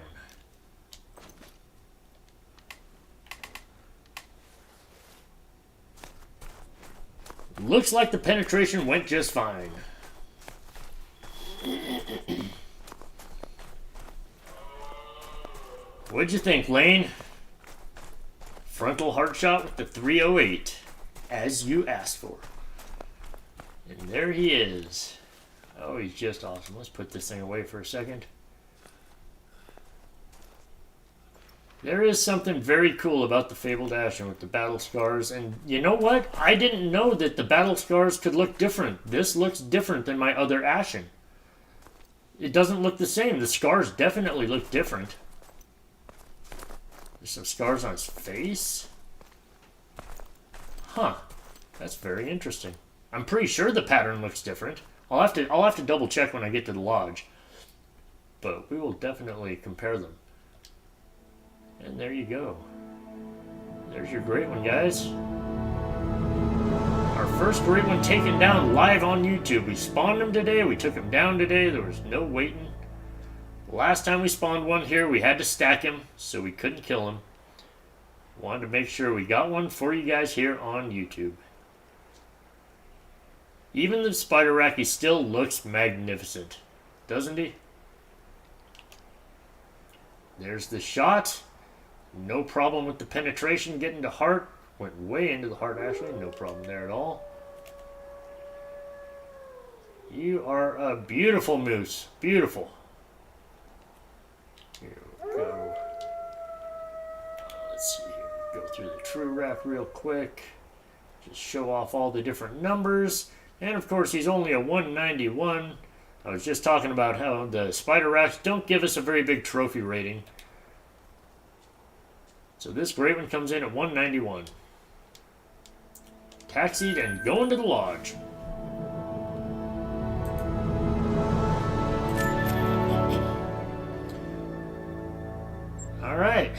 Looks like the penetration went just fine. What'd you think, Lane? Frontal heart shot with the 308, as you asked for. And there he is. Oh, he's just awesome. Let's put this thing away for a second. There is something very cool about the Fabled Ashen with the battle scars. And you know what? I didn't know that the battle scars could look different. This looks different than my other Ashen. It doesn't look the same. The scars definitely look different. There's some scars on his face. Huh. That's very interesting. I'm pretty sure the pattern looks different. I'll have to double check when I get to the lodge. But we will definitely compare them. And there you go. There's your great one, guys. Our first great one taken down live on YouTube. We spawned him today. We took him down today. There was no waiting. Last time we spawned one here, we had to stack him, so we couldn't kill him. Wanted to make sure we got one for you guys here on YouTube. Even the Spiderracky still looks magnificent, doesn't he? There's the shot. No problem with the penetration getting to heart. Went way into the heart, actually. No problem there at all. You are a beautiful moose. Beautiful. Here we go. through the true rack real quick. Just show off all the different numbers. And of course, he's only a 191. I was just talking about how the spider racks don't give us a very big trophy rating. So this great one comes in at 191. Taxied and going to the lodge. All right.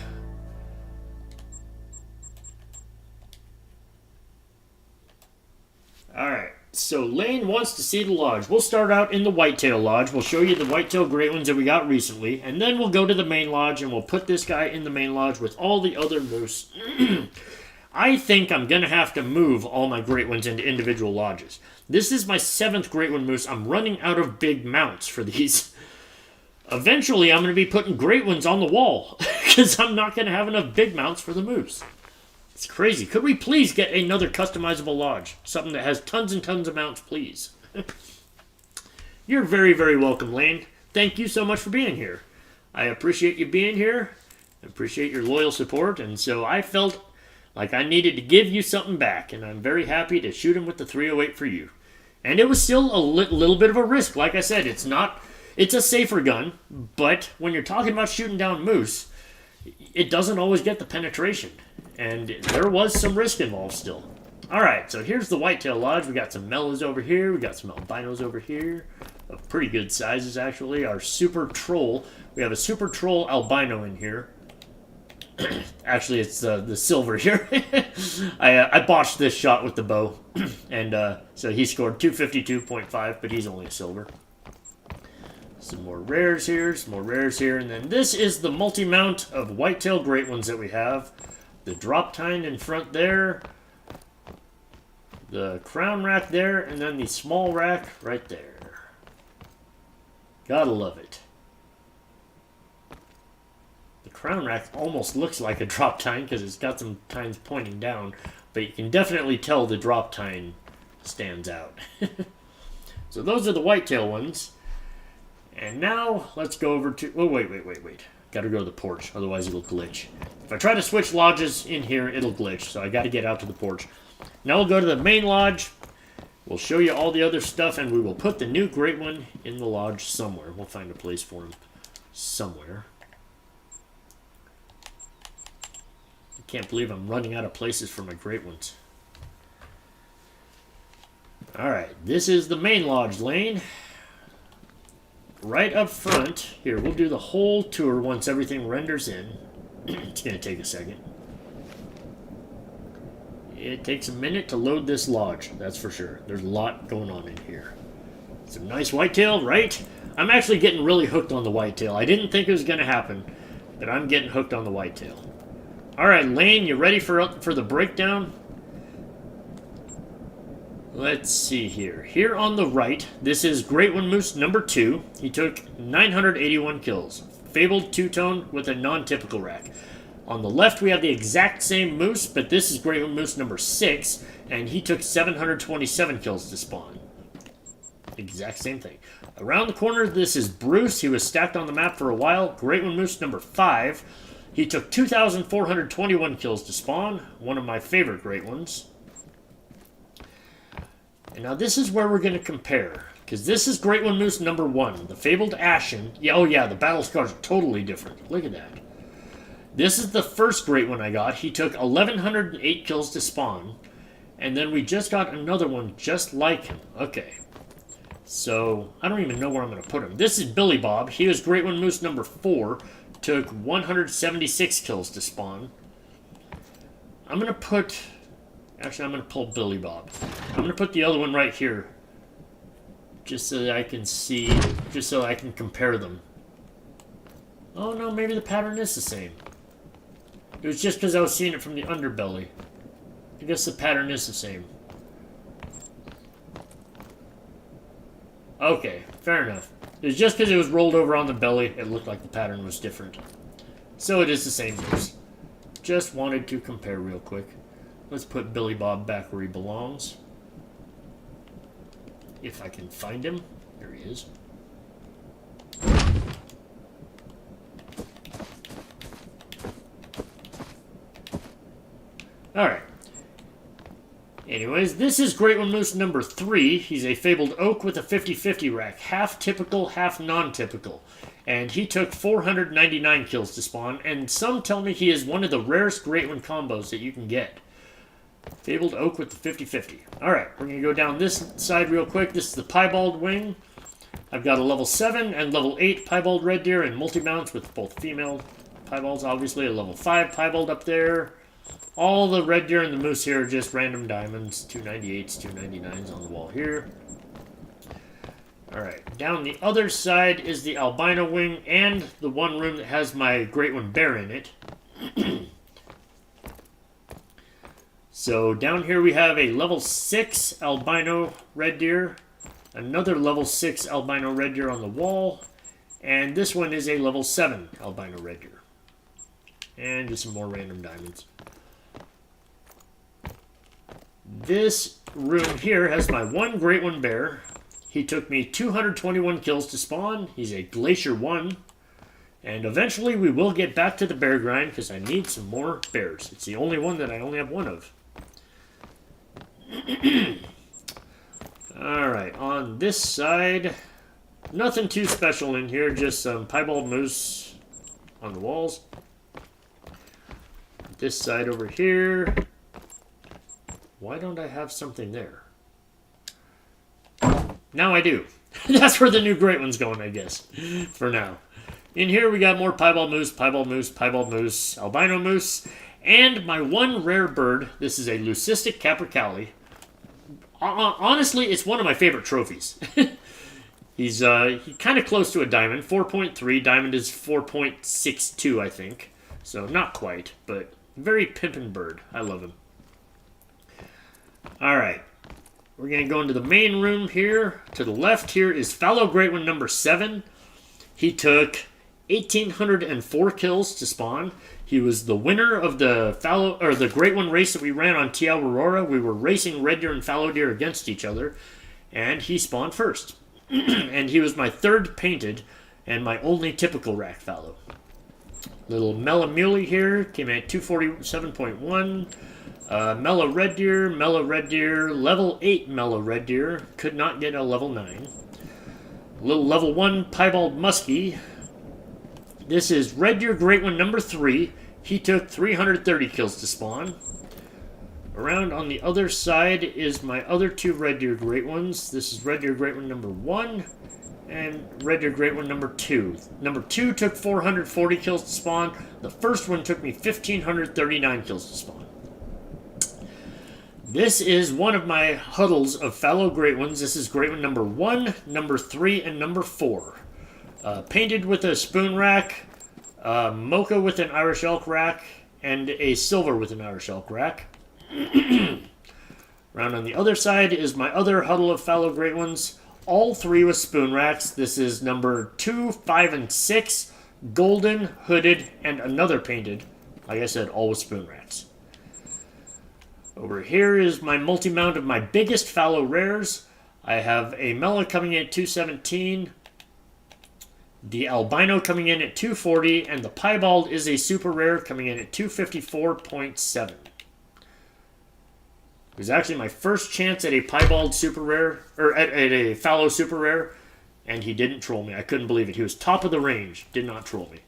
Alright, so Lane wants to see the lodge. We'll start out in the Whitetail Lodge. We'll show you the Whitetail Great Ones that we got recently. And then we'll go to the main lodge and we'll put this guy in the main lodge with all the other moose. I think I'm going to have to move all my Great Ones into individual lodges. This is my 7th Great One moose. I'm running out of big mounts for these. Eventually, I'm going to be putting Great Ones on the wall. Because I'm not going to have enough big mounts for the moose. It's crazy. Could we please get another customizable lodge? Something that has tons and tons of mounts, please. You're very, very welcome, Lane. Thank you so much for being here. I appreciate you being here. I appreciate your loyal support. And so I felt like I needed to give you something back. And I'm very happy to shoot him with the 308 for you. And it was still a little bit of a risk. Like I said, it's a safer gun. But when you're talking about shooting down moose, it doesn't always get the penetration. And there was some risk involved still. Alright, so here's the Whitetail Lodge. We got some mellas over here. We got some albinos over here. Of pretty good sizes, actually. Our Super Troll. We have a Super Troll albino in here. Actually, it's the silver here. I botched this shot with the bow. And so he scored 252.5, but he's only a silver. Some more rares here, and then this is the multi-mount of Whitetail Great Ones that we have. The drop tine in front there, the crown rack there, and then the small rack right there. Gotta love it. The crown rack almost looks like a drop tine because it's got some tines pointing down, but you can definitely tell the drop tine stands out. So those are the Whitetail ones. And now, let's go over to... Oh, wait. Gotta go to the porch, otherwise it'll glitch. If I try to switch lodges in here, it'll glitch, so I gotta get out to the porch. Now we'll go to the main lodge. We'll show you all the other stuff, and we will put the new Great One in the lodge somewhere. We'll find a place for him somewhere. I can't believe I'm running out of places for my Great Ones. Alright, this is the main lodge, Lane. Right up front, here, we'll do the whole tour once everything renders in. It's going to take a second. It takes a minute to load this lodge, that's for sure. There's a lot going on in here. Some nice whitetail, right? I'm actually getting really hooked on the whitetail. I didn't think it was going to happen, but I'm getting hooked on the whitetail. Alright, Lane, you ready for the breakdown? Let's see here. Here on the right, this is Great One Moose number 2. He took 981 kills. Fabled two-tone with a non-typical rack. On the left, we have the exact same moose, but this is Great One Moose number 6, and he took 727 kills to spawn. Exact same thing. Around the corner, this is Bruce. He was stacked on the map for a while. Great One Moose number 5. He took 2,421 kills to spawn. One of my favorite Great Ones. And now this is where we're going to compare. Because this is Great One Moose number 1. The Fabled Ashen. Yeah, oh yeah, the battle scars are totally different. Look at that. This is the first Great One I got. He took 1,108 kills to spawn. And then we just got another one just like him. Okay. So, I don't even know where I'm going to put him. This is Billy Bob. He was Great One Moose number 4. Took 176 kills to spawn. I'm going to put... Actually, I'm going to pull Billy Bob. I'm going to put the other one right here. Just so that I can see... Just so I can compare them. Oh no, maybe the pattern is the same. It was just because I was seeing it from the underbelly. I guess the pattern is the same. Okay, fair enough. It was just because it was rolled over on the belly, it looked like the pattern was different. So it is the same moose. Just wanted to compare real quick. Let's put Billy Bob back where he belongs. If I can find him. There he is. Alright. Anyways, this is Great One Moose number 3. He's a Fabled Oak with a 50-50 rack. Half typical, half non-typical. And he took 499 kills to spawn, and some tell me he is one of the rarest Great One combos that you can get. Fabled Oak with the 50-50. Alright, we're going to go down this side real quick. This is the Piebald Wing. I've got a level 7 and level 8 Piebald Red Deer and multi-mounts with both female Piebalds, obviously. A level 5 Piebald up there. All the Red Deer and the Moose here are just random diamonds. 298s, 299s on the wall here. Alright, down the other side is the Albino Wing and the one room that has my Great One Bear in it. So down here we have a level 6 Albino Red Deer. Another level 6 Albino Red Deer on the wall. And this one is a level 7 Albino Red Deer. And just some more random diamonds. This room here has my one Great One Bear. He took me 221 kills to spawn. He's a Glacier 1. And eventually we will get back to the bear grind because I need some more bears. It's the only one that I only have one of. Alright, on this side, nothing too special in here, just some Piebald Moose on the walls. This side over here, why don't I have something there? Now I do. That's where the new Great One's going, I guess, for now. In here we got more Piebald Moose, Piebald Moose, Piebald Moose, Albino Moose, and my one rare bird. This is a Leucistic Capercaillie. Honestly, it's one of my favorite trophies. He's kind of close to a diamond. 4.3. Diamond is 4.62, I think. So not quite, but very pimpin' bird. I love him. Alright. We're going to go into the main room here. To the left here is Fallow Great One number 7. He took 1,804 kills to spawn. He was the winner of the Great One race that we ran on TL Aurora. We were racing Red Deer and Fallow Deer against each other, and he spawned first. And he was my third painted and my only typical rack fallow. Little Mellow Muley here came in at 247.1. Mellow Red Deer, level 8 Mellow Red Deer, could not get a level 9. Little level 1 Piebald Muskie. This is Red Deer Great One number 3. He took 330 kills to spawn. Around on the other side is my other two Red Deer Great Ones. This is Red Deer Great One number 1 and Red Deer Great One number 2. Number 2 took 440 kills to spawn. The first one took me 1,539 kills to spawn. This is one of my huddles of Fallow Great Ones. This is Great One number 1, number 3, and number 4. Painted with a spoon rack, mocha with an Irish elk rack, and a silver with an Irish elk rack. Round on the other side is my other huddle of Fallow Great Ones, all 3 with spoon racks. This is number 2, 5, and 6, golden, hooded, and another painted. Like I said, all with spoon racks. Over here is my multi-mount of my biggest Fallow rares. I have a Mela coming in at 217, the Albino coming in at 240, and the Piebald is a super rare coming in at 254.7. It was actually my first chance at a Piebald super rare, or at a Fallow super rare, and he didn't troll me. I couldn't believe it. He was top of the range, did not troll me.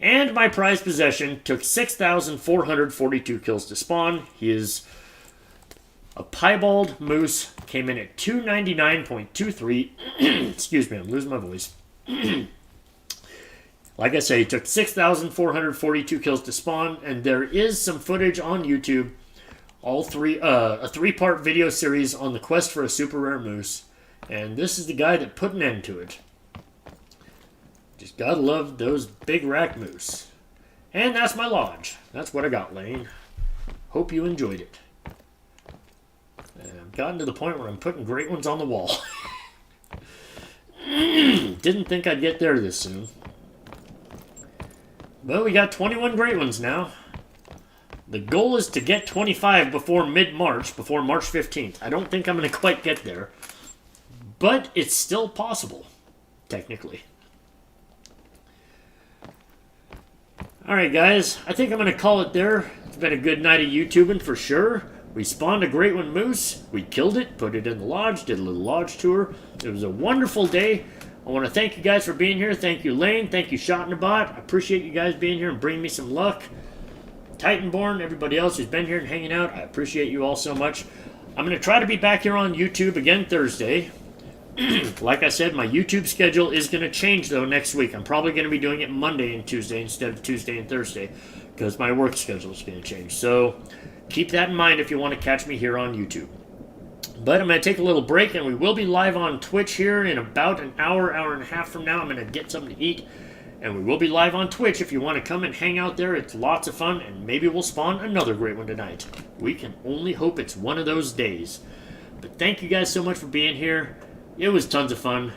And my prized possession took 6,442 kills to spawn. He is a Piebald Moose, came in at 299.23. Excuse me, I'm losing my voice. Like I say, he took 6,442 kills to spawn, and there is some footage on YouTube. A 3-part video series on the quest for a super rare moose, and this is the guy that put an end to it. Just gotta love those big rack moose. And that's my lodge. That's what I got, Lane. Hope you enjoyed it. And I've gotten to the point where I'm putting Great Ones on the wall. Didn't think I'd get there this soon. But we got 21 Great Ones now. The goal is to get 25 before mid-March, before March 15th. I don't think I'm going to quite get there. But it's still possible, technically. Alright, guys, I think I'm going to call it there. It's been a good night of YouTubing for sure. We spawned a great one moose. We killed it, put it in the lodge, did a little lodge tour. It was a wonderful day. I want to thank you guys for being here. Thank you, Lane. Thank you, Shot in a Bot. I appreciate you guys being here and bringing me some luck. Titanborn, everybody else who's been here and hanging out, I appreciate you all so much. I'm going to try to be back here on YouTube again Thursday. Like I said, my YouTube schedule is going to change, though, next week. I'm probably going to be doing it Monday and Tuesday instead of Tuesday and Thursday because my work schedule is going to change. So keep that in mind if you want to catch me here on YouTube. But I'm going to take a little break, and we will be live on Twitch here in about an hour, hour and a half from now. I'm going to get something to eat, and we will be live on Twitch if you want to come and hang out there. It's lots of fun, and maybe we'll spawn another great one tonight. We can only hope it's one of those days. But thank you guys so much for being here. It was tons of fun.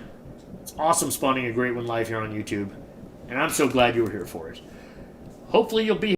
It's awesome spawning a great one live here on YouTube, and I'm so glad you were here for it. Hopefully you'll be